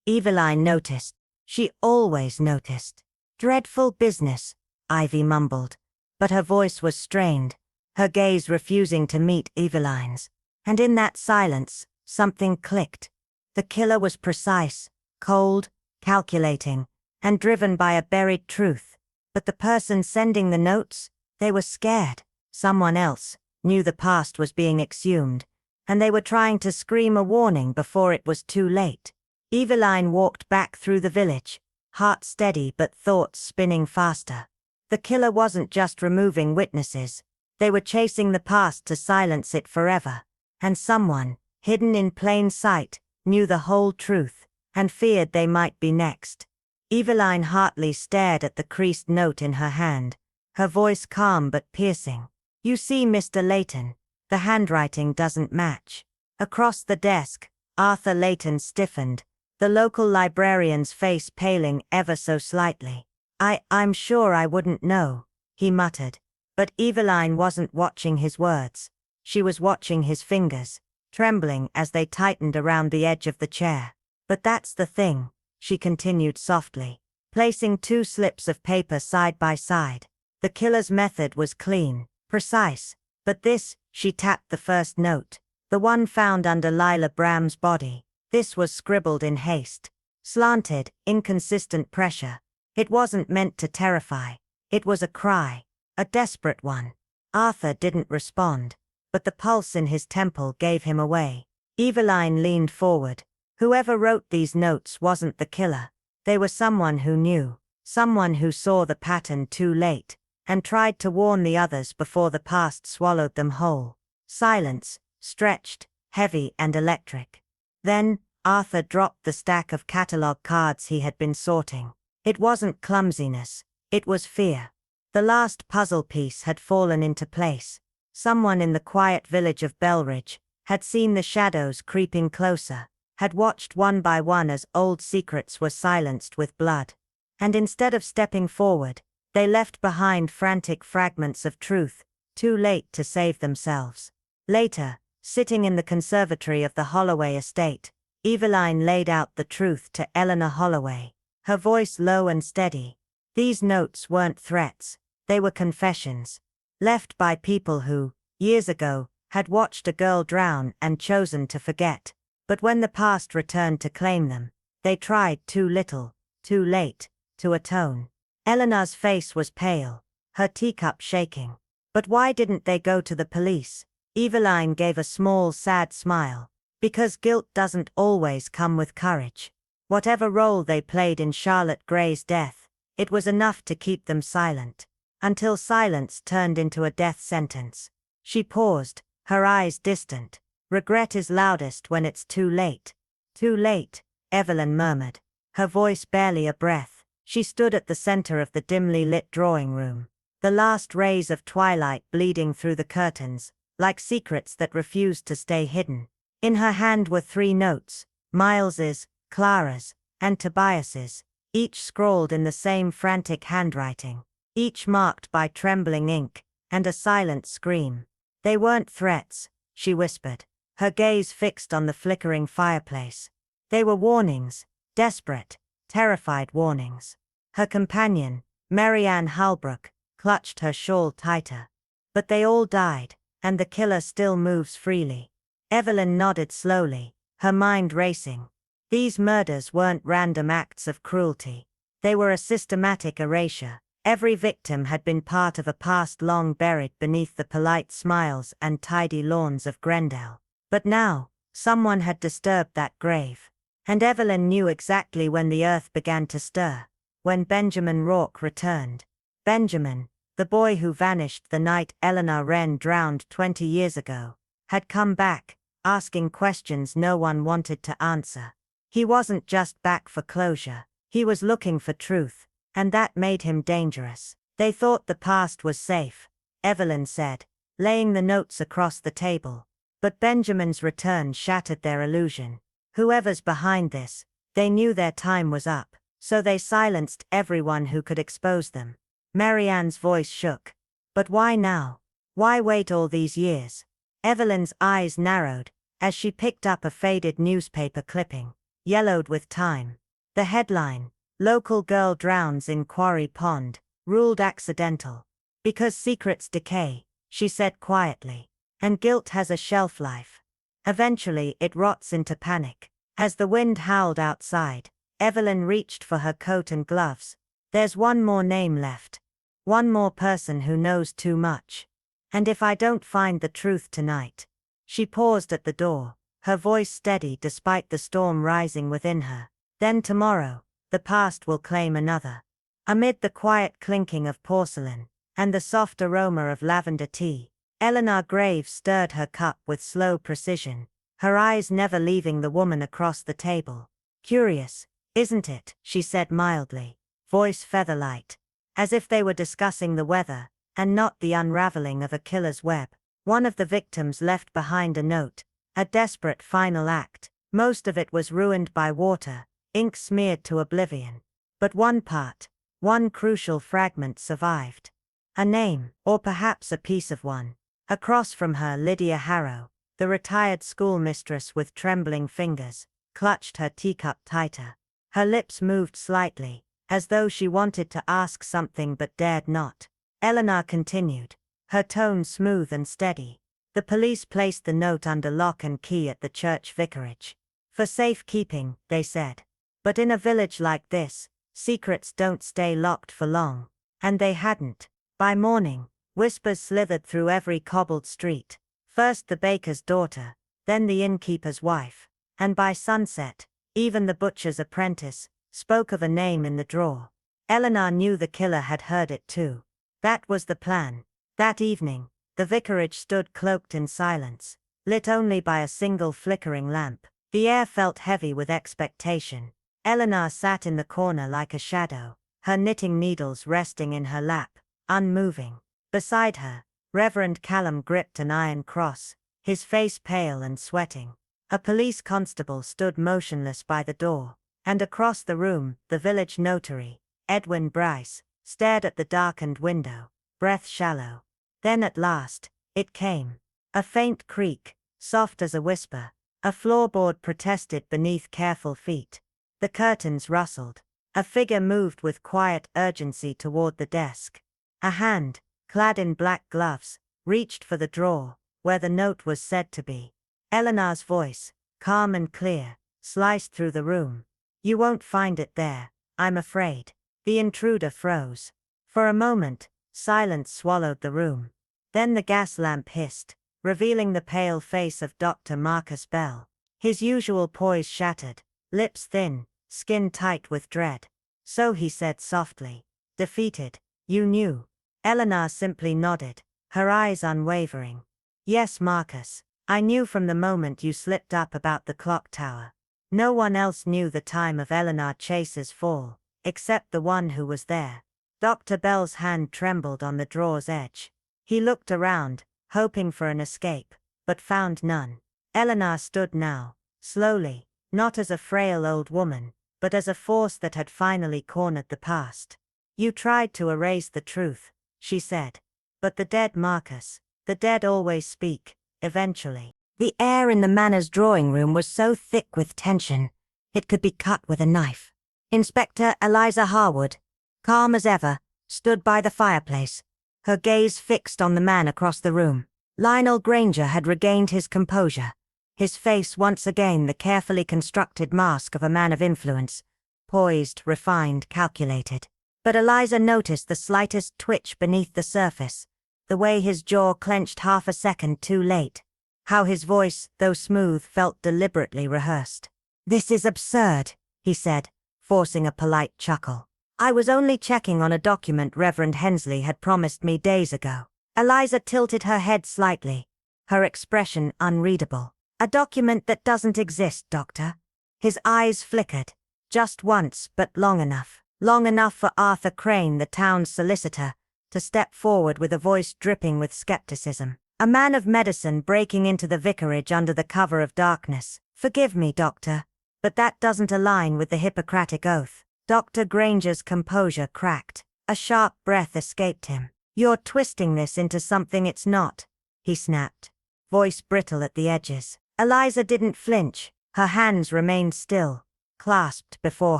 Eveline noticed. She always noticed. "Dreadful business," Ivy mumbled. But her voice was strained, her gaze refusing to meet Eveline's. And in that silence, something clicked. The killer was precise, cold, calculating, and driven by a buried truth. But the person sending the notes, they were scared. Someone else knew the past was being exhumed, and they were trying to scream a warning before it was too late. Eveline walked back through the village, heart steady but thoughts spinning faster. The killer wasn't just removing witnesses. They were chasing the past to silence it forever. And someone, hidden in plain sight, knew the whole truth, and feared they might be next. Eveline Hartley stared at the creased note in her hand, her voice calm but piercing. "You see, Mr. Layton, the handwriting doesn't match." Across the desk, Arthur Layton stiffened, the local librarian's face paling ever so slightly. I'm sure I wouldn't know," he muttered. But Eveline wasn't watching his words. She was watching his fingers, trembling as they tightened around the edge of the chair. "But that's the thing," she continued softly, placing two slips of paper side by side. The killer's method was clean, precise. But this, she tapped the first note, the one found under Lila Bram's body. This was scribbled in haste. Slanted, inconsistent pressure. It wasn't meant to terrify. It was a cry. A desperate one. Arthur didn't respond, but the pulse in his temple gave him away. Eveline leaned forward. Whoever wrote these notes wasn't the killer. They were someone who knew. Someone who saw the pattern too late, and tried to warn the others before the past swallowed them whole. Silence, stretched, heavy and electric. Then, Arthur dropped the stack of catalog cards he had been sorting. It wasn't clumsiness. It was fear. The last puzzle piece had fallen into place. Someone in the quiet village of Belridge had seen the shadows creeping closer, had watched one by one as old secrets were silenced with blood. And instead of stepping forward, they left behind frantic fragments of truth, too late to save themselves. Later, sitting in the conservatory of the Holloway estate, Eveline laid out the truth to Eleanor Holloway, her voice low and steady. These notes weren't threats. They were confessions, left by people who, years ago, had watched a girl drown and chosen to forget. But when the past returned to claim them, they tried too little, too late, to atone. Eleanor's face was pale, her teacup shaking. But why didn't they go to the police? Eveline gave a small, sad smile. Because guilt doesn't always come with courage. Whatever role they played in Charlotte Gray's death, it was enough to keep them silent. Until silence turned into a death sentence. She paused, her eyes distant. "Regret is loudest when it's too late." "Too late," Evelyn murmured, her voice barely a breath. She stood at the center of the dimly lit drawing room, the last rays of twilight bleeding through the curtains, like secrets that refused to stay hidden. In her hand were 3 notes, Miles's, Clara's, and Tobias's, each scrawled in the same frantic handwriting, each marked by trembling ink, and a silent scream. "They weren't threats," she whispered, her gaze fixed on the flickering fireplace. "They were warnings, desperate, terrified warnings." Her companion, Marianne Halbrook, clutched her shawl tighter. "But they all died, and the killer still moves freely." Evelyn nodded slowly, her mind racing. These murders weren't random acts of cruelty. They were a systematic erasure, Every victim had been part of a past long buried beneath the polite smiles and tidy lawns of Grendel. But now, someone had disturbed that grave. And Evelyn knew exactly when the earth began to stir. When Benjamin Rourke returned. Benjamin, the boy who vanished the night Eleanor Wren drowned 20 years ago, had come back, asking questions no one wanted to answer. He wasn't just back for closure, he was looking for truth, and that made him dangerous. They thought the past was safe, Evelyn said, laying the notes across the table. But Benjamin's return shattered their illusion. Whoever's behind this, they knew their time was up, so they silenced everyone who could expose them. Marianne's voice shook. But why now? Why wait all these years? Evelyn's eyes narrowed, as she picked up a faded newspaper clipping, yellowed with time. The headline, "Local Girl Drowns in Quarry Pond," ruled accidental. Because secrets decay, she said quietly, and guilt has a shelf life. Eventually it rots into panic. As the wind howled outside, Evelyn reached for her coat and gloves. There's one more name left. One more person who knows too much. And if I don't find the truth tonight. She paused at the door, her voice steady despite the storm rising within her. Then tomorrow, the past will claim another. Amid the quiet clinking of porcelain, and the soft aroma of lavender tea, Eleanor Graves stirred her cup with slow precision, her eyes never leaving the woman across the table. "Curious, isn't it?" she said mildly, voice feather-light, as if they were discussing the weather, and not the unraveling of a killer's web. One of the victims left behind a note, a desperate final act. Most of it was ruined by water, ink smeared to oblivion. But one part, one crucial fragment survived. A name, or perhaps a piece of one. Across from her, Lydia Harrow, the retired schoolmistress with trembling fingers, clutched her teacup tighter. Her lips moved slightly, as though she wanted to ask something but dared not. Eleanor continued, her tone smooth and steady. The police placed the note under lock and key at the church vicarage. For safekeeping, they said. But in a village like this, secrets don't stay locked for long. And they hadn't. By morning, whispers slithered through every cobbled street. First the baker's daughter, then the innkeeper's wife. And by sunset, even the butcher's apprentice spoke of a name in the drawer. Eleanor knew the killer had heard it too. That was the plan. That evening, the vicarage stood cloaked in silence, lit only by a single flickering lamp. The air felt heavy with expectation. Eleanor sat in the corner like a shadow, her knitting needles resting in her lap, unmoving. Beside her, Reverend Callum gripped an iron cross, his face pale and sweating. A police constable stood motionless by the door, and across the room, the village notary, Edwin Bryce, stared at the darkened window, breath shallow. Then at last, it came. A faint creak, soft as a whisper. A floorboard protested beneath careful feet. The curtains rustled. A figure moved with quiet urgency toward the desk. A hand, clad in black gloves, reached for the drawer, where the note was said to be. Eleanor's voice, calm and clear, sliced through the room. "You won't find it there, I'm afraid." The intruder froze. For a moment, silence swallowed the room. Then the gas lamp hissed, revealing the pale face of Dr. Marcus Bell. His usual poise shattered, lips thin, skin tight with dread. "So," he said softly, defeated, "you knew." Eleanor simply nodded, her eyes unwavering. "Yes, Marcus, I knew from the moment you slipped up about the clock tower." No one else knew the time of Eleanor Chase's fall, except the one who was there. Dr. Bell's hand trembled on the drawer's edge. He looked around, hoping for an escape, but found none. Eleanor stood now, slowly, not as a frail old woman, but as a force that had finally cornered the past. "You tried to erase the truth," she said. "But the dead, Marcus, the dead always speak, eventually." The air in the manor's drawing room was so thick with tension, it could be cut with a knife. Inspector Eliza Harwood, calm as ever, stood by the fireplace, her gaze fixed on the man across the room. Lionel Granger had regained his composure, his face once again the carefully constructed mask of a man of influence, poised, refined, calculated. But Eliza noticed the slightest twitch beneath the surface, the way his jaw clenched half a second too late, how his voice, though smooth, felt deliberately rehearsed. "This is absurd," he said, forcing a polite chuckle. "I was only checking on a document Reverend Hensley had promised me days ago." Eliza tilted her head slightly, her expression unreadable. "A document that doesn't exist, Doctor?" His eyes flickered. Just once, but long enough. Long enough for Arthur Crane, the town's solicitor, to step forward with a voice dripping with skepticism. A man of medicine breaking into the vicarage under the cover of darkness. "Forgive me, Doctor, but that doesn't align with the Hippocratic Oath." Dr. Granger's composure cracked. A sharp breath escaped him. "You're twisting this into something it's not," he snapped, voice brittle at the edges. Eliza didn't flinch. Her hands remained still, clasped before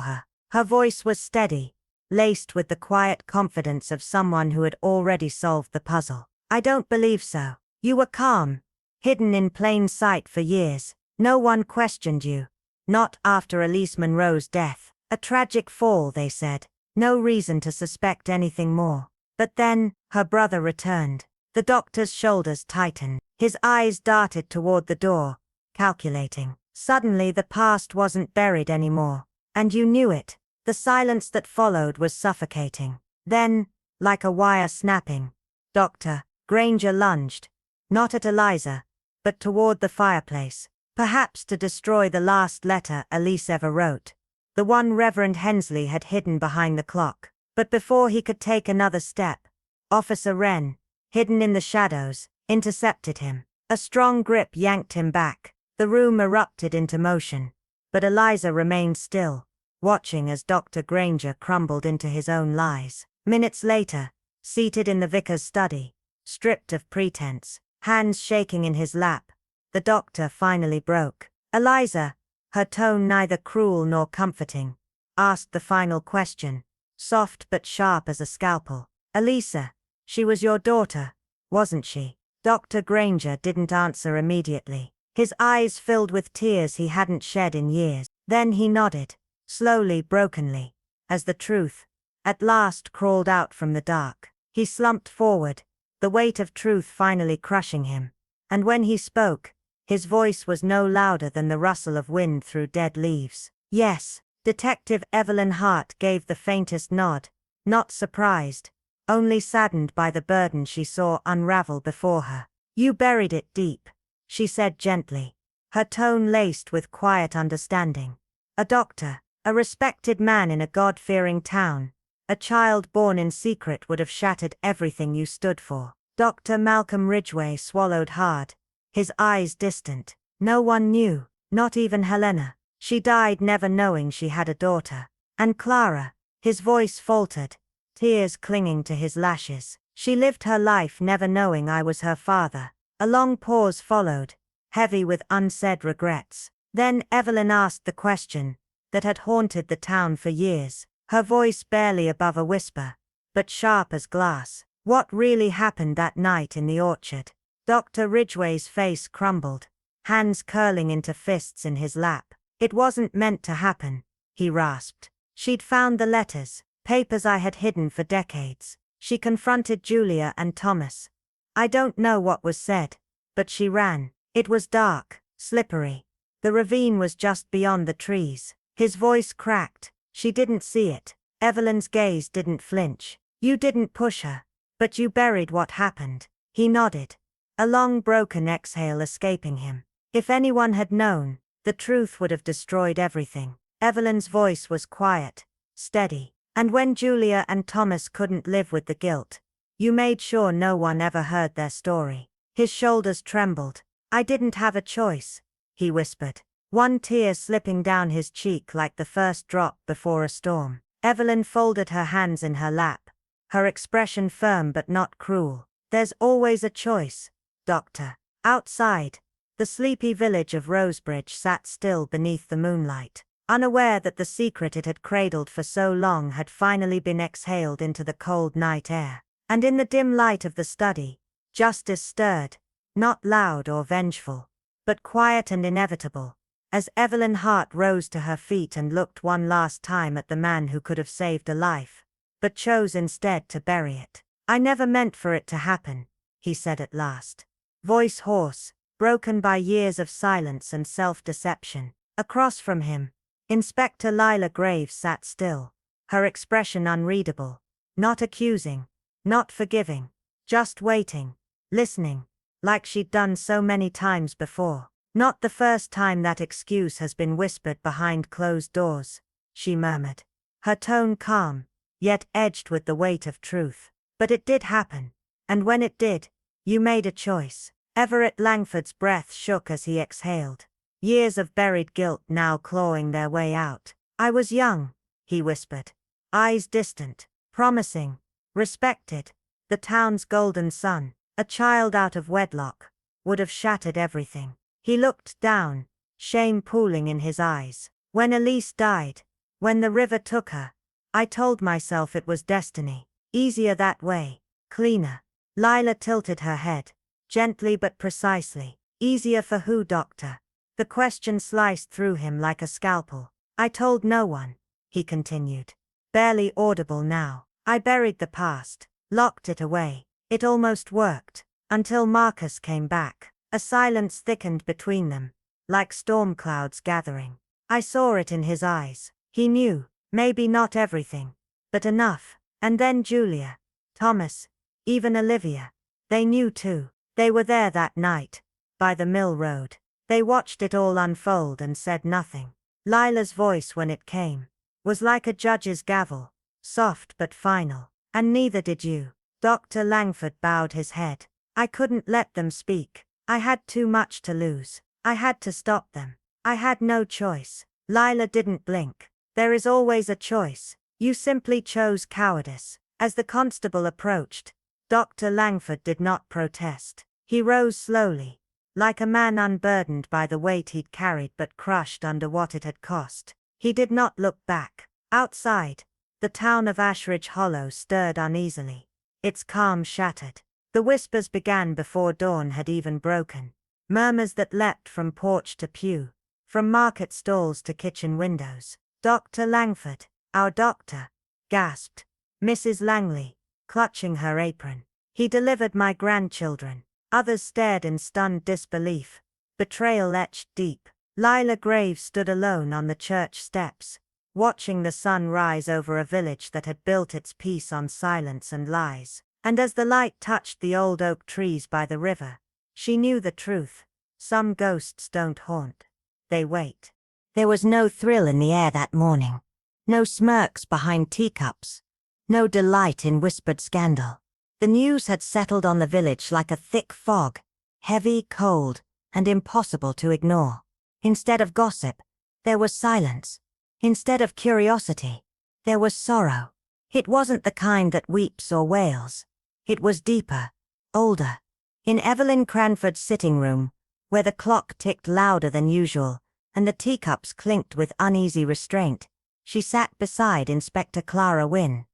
her. Her voice was steady, laced with the quiet confidence of someone who had already solved the puzzle. "I don't believe so. You were calm, hidden in plain sight for years. No one questioned you. Not after Elise Monroe's death. A tragic fall, they said. No reason to suspect anything more. But then, her brother returned." The doctor's shoulders tightened. His eyes darted toward the door, calculating. Suddenly the past wasn't buried anymore. And you knew it. The silence that followed was suffocating. Then, like a wire snapping, Dr. Granger lunged, not at Eliza, but toward the fireplace, perhaps to destroy the last letter Elise ever wrote, the one Reverend Hensley had hidden behind the clock. But before he could take another step, Officer Wren, hidden in the shadows, intercepted him. A strong grip yanked him back. The room erupted into motion, but Eliza remained still, watching as Dr. Granger crumbled into his own lies. Minutes later, seated in the vicar's study, stripped of pretense, hands shaking in his lap, the doctor finally broke. "Eliza," her tone neither cruel nor comforting, asked the final question, soft but sharp as a scalpel. "Elisa, she was your daughter, wasn't she?" Dr. Granger didn't answer immediately. His eyes filled with tears he hadn't shed in years. Then he nodded, slowly, brokenly, as the truth, at last, crawled out from the dark. He slumped forward, the weight of truth finally crushing him. And when he spoke, his voice was no louder than the rustle of wind through dead leaves. "Yes." Detective Evelyn Hart gave the faintest nod, not surprised, only saddened by the burden she saw unravel before her. "You buried it deep," she said gently, her tone laced with quiet understanding. "A doctor, a respected man in a God-fearing town, a child born in secret would have shattered everything you stood for." Dr. Malcolm Ridgway swallowed hard, his eyes distant. "No one knew, not even Helena. She died never knowing she had a daughter. And Clara," his voice faltered, tears clinging to his lashes. "She lived her life never knowing I was her father." A long pause followed, heavy with unsaid regrets. Then Evelyn asked the question that had haunted the town for years, her voice barely above a whisper, but sharp as glass. "What really happened that night in the orchard?" Dr. Ridgway's face crumbled, hands curling into fists in his lap. "It wasn't meant to happen," he rasped. "She'd found the letters, papers I had hidden for decades. She confronted Julia and Thomas. I don't know what was said, but she ran. It was dark, slippery. The ravine was just beyond the trees." His voice cracked. "She didn't see it." Evelyn's gaze didn't flinch. "You didn't push her, but you buried what happened." He nodded, a long broken exhale escaping him. "If anyone had known, the truth would have destroyed everything." Evelyn's voice was quiet, steady. "And when Julia and Thomas couldn't live with the guilt, you made sure no one ever heard their story." His shoulders trembled. "I didn't have a choice," he whispered, one tear slipping down his cheek like the first drop before a storm. Evelyn folded her hands in her lap, her expression firm but not cruel. "There's always a choice, Doctor." Outside, the sleepy village of Rosebridge sat still beneath the moonlight, unaware that the secret it had cradled for so long had finally been exhaled into the cold night air. And in the dim light of the study, justice stirred, not loud or vengeful, but quiet and inevitable, as Evelyn Hart rose to her feet and looked one last time at the man who could have saved a life, but chose instead to bury it. I never meant for it to happen, he said at last. Voice hoarse, broken by years of silence and self-deception. Across from him, Inspector Lila Graves sat still, her expression unreadable, not accusing, not forgiving, just waiting, listening, like she'd done so many times before. Not the first time that excuse has been whispered behind closed doors, she murmured, her tone calm, yet edged with the weight of truth. But it did happen, and when it did, you made a choice. Everett Langford's breath shook as he exhaled. Years of buried guilt now clawing their way out. I was young, he whispered. Eyes distant, promising, respected. The town's golden son, a child out of wedlock, would have shattered everything. He looked down, shame pooling in his eyes. When Elise died, when the river took her, I told myself it was destiny. Easier that way, cleaner. Lila tilted her head, gently but precisely. Easier for who, doctor? The question sliced through him like a scalpel. I told no one, he continued, barely audible now. I buried the past, locked it away. It almost worked, until Marcus came back. A silence thickened between them, like storm clouds gathering. I saw it in his eyes. He knew, maybe not everything, but enough. And then Julia, Thomas, even Olivia. They knew too. They were there that night, by the mill road. They watched it all unfold and said nothing. Lila's voice when it came was like a judge's gavel, soft but final. And neither did you. Dr. Langford bowed his head. I couldn't let them speak. I had too much to lose. I had to stop them. I had no choice. Lila didn't blink. There is always a choice. You simply chose cowardice. As the constable approached, Dr. Langford did not protest. He rose slowly, like a man unburdened by the weight he'd carried but crushed under what it had cost. He did not look back. Outside, the town of Ashridge Hollow stirred uneasily, its calm shattered. The whispers began before dawn had even broken. Murmurs that leapt from porch to pew, from market stalls to kitchen windows. Dr. Langford, our doctor, gasped Mrs. Langley, clutching her apron. He delivered my grandchildren. Others stared in stunned disbelief, betrayal etched deep. Lila Graves stood alone on the church steps, watching the sun rise over a village that had built its peace on silence and lies. And as the light touched the old oak trees by the river, she knew the truth. Some ghosts don't haunt, they wait. There was no thrill in the air that morning. No smirks behind teacups. No delight in whispered scandal. The news had settled on the village like a thick fog, heavy, cold, and impossible to ignore. Instead of gossip, there was silence. Instead of curiosity, there was sorrow. It wasn't the kind that weeps or wails. It was deeper, older. In Evelyn Cranford's sitting room, where the clock ticked louder than usual, and the teacups clinked with uneasy restraint, she sat beside Inspector Clara Wynne.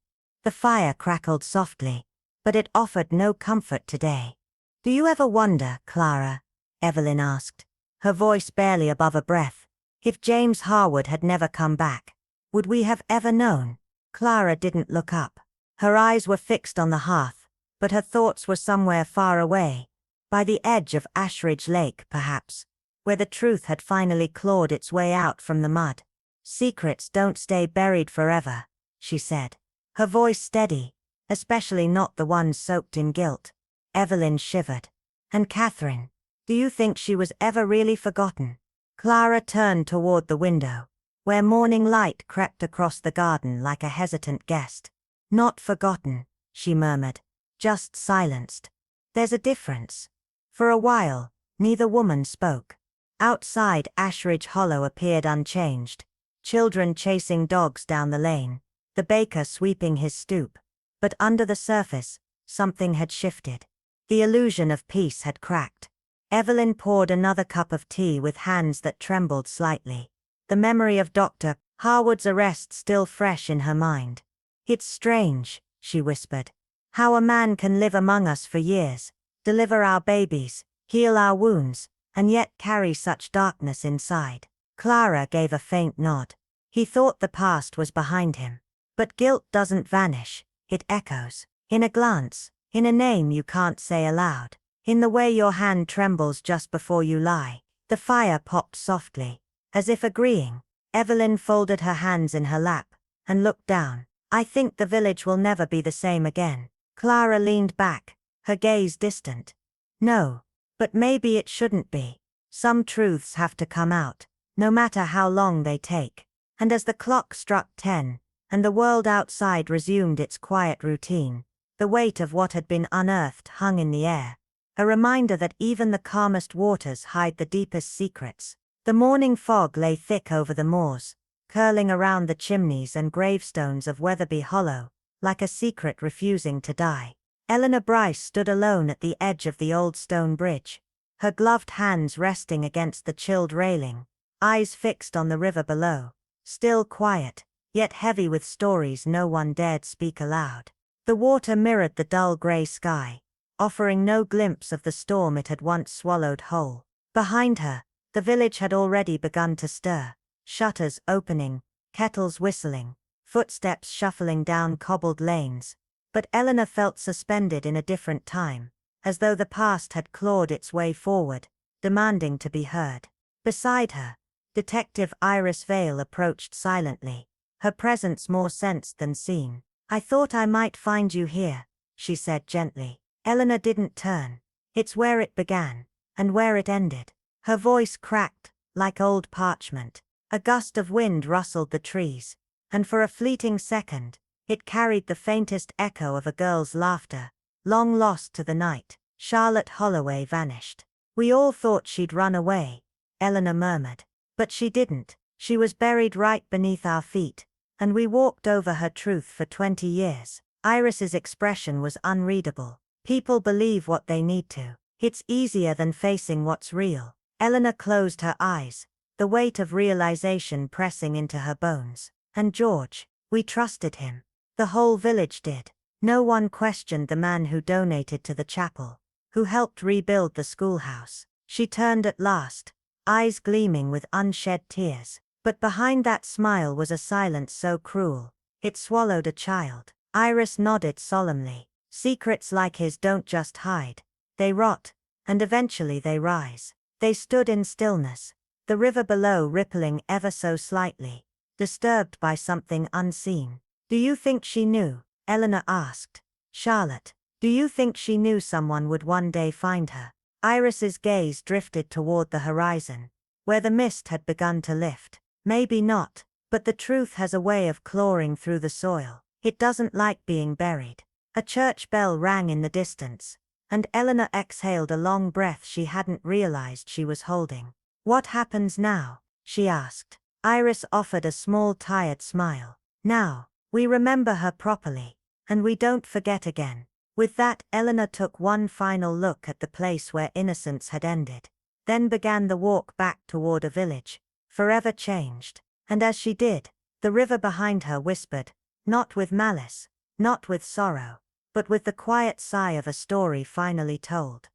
The fire crackled softly, but it offered no comfort today. "Do you ever wonder, Clara," Evelyn asked, her voice barely above a breath, "if James Harwood had never come back, would we have ever known?" Clara didn't look up. Her eyes were fixed on the hearth, but her thoughts were somewhere far away, by the edge of Ashridge Lake, perhaps, where the truth had finally clawed its way out from the mud. "Secrets don't stay buried forever," she said, her voice steady, especially not the ones soaked in guilt. Evelyn shivered. "And Catherine, do you think she was ever really forgotten?" Clara turned toward the window, where morning light crept across the garden like a hesitant guest. "Not forgotten," she murmured, just silenced. "There's a difference." For a while, neither woman spoke. Outside Ashridge Hollow appeared unchanged, children chasing dogs down the lane, the baker sweeping his stoop. But under the surface, something had shifted. The illusion of peace had cracked. Evelyn poured another cup of tea with hands that trembled slightly, the memory of Dr. Harwood's arrest still fresh in her mind. "It's strange," she whispered, "how a man can live among us for years, deliver our babies, heal our wounds, and yet carry such darkness inside." Clara gave a faint nod. He thought the past was behind him. But guilt doesn't vanish, it echoes. In a glance, in a name you can't say aloud, in the way your hand trembles just before you lie. The fire popped softly, as if agreeing. Evelyn folded her hands in her lap, and looked down. I think the village will never be the same again. Clara leaned back, her gaze distant. No, but maybe it shouldn't be. Some truths have to come out, no matter how long they take. And as the clock struck 10, and the world outside resumed its quiet routine, the weight of what had been unearthed hung in the air, a reminder that even the calmest waters hide the deepest secrets. The morning fog lay thick over the moors, curling around the chimneys and gravestones of Weatherby Hollow, like a secret refusing to die. Eleanor Bryce stood alone at the edge of the old stone bridge, her gloved hands resting against the chilled railing, eyes fixed on the river below, still quiet, yet heavy with stories no one dared speak aloud. The water mirrored the dull grey sky, offering no glimpse of the storm it had once swallowed whole. Behind her, the village had already begun to stir, shutters opening, kettles whistling, footsteps shuffling down cobbled lanes. But Eleanor felt suspended in a different time, as though the past had clawed its way forward, demanding to be heard. Beside her, Detective Iris Vale approached silently, her presence more sensed than seen. I thought I might find you here, she said gently. Eleanor didn't turn. It's where it began, and where it ended. Her voice cracked, like old parchment. A gust of wind rustled the trees, and for a fleeting second, it carried the faintest echo of a girl's laughter, long lost to the night. Charlotte Holloway vanished. We all thought she'd run away, Eleanor murmured. But she didn't. She was buried right beneath our feet, and we walked over her truth for 20 years. Iris's expression was unreadable. People believe what they need to. It's easier than facing what's real. Eleanor closed her eyes, the weight of realization pressing into her bones. And George, we trusted him. The whole village did. No one questioned the man who donated to the chapel, who helped rebuild the schoolhouse. She turned at last, eyes gleaming with unshed tears. But behind that smile was a silence so cruel, it swallowed a child. Iris nodded solemnly. Secrets like his don't just hide, they rot, and eventually they rise. They stood in stillness, the river below rippling ever so slightly, disturbed by something unseen. Do you think she knew? Eleanor asked. Charlotte, do you think she knew someone would one day find her? Iris's gaze drifted toward the horizon, where the mist had begun to lift. Maybe not, but the truth has a way of clawing through the soil. It doesn't like being buried. A church bell rang in the distance, and Eleanor exhaled a long breath she hadn't realized she was holding. What happens now? She asked. Iris offered a small tired smile. Now, we remember her properly, and we don't forget again. With that, Eleanor took one final look at the place where innocence had ended, then began the walk back toward a village, forever changed. And as she did, the river behind her whispered, not with malice, not with sorrow, but with the quiet sigh of a story finally told.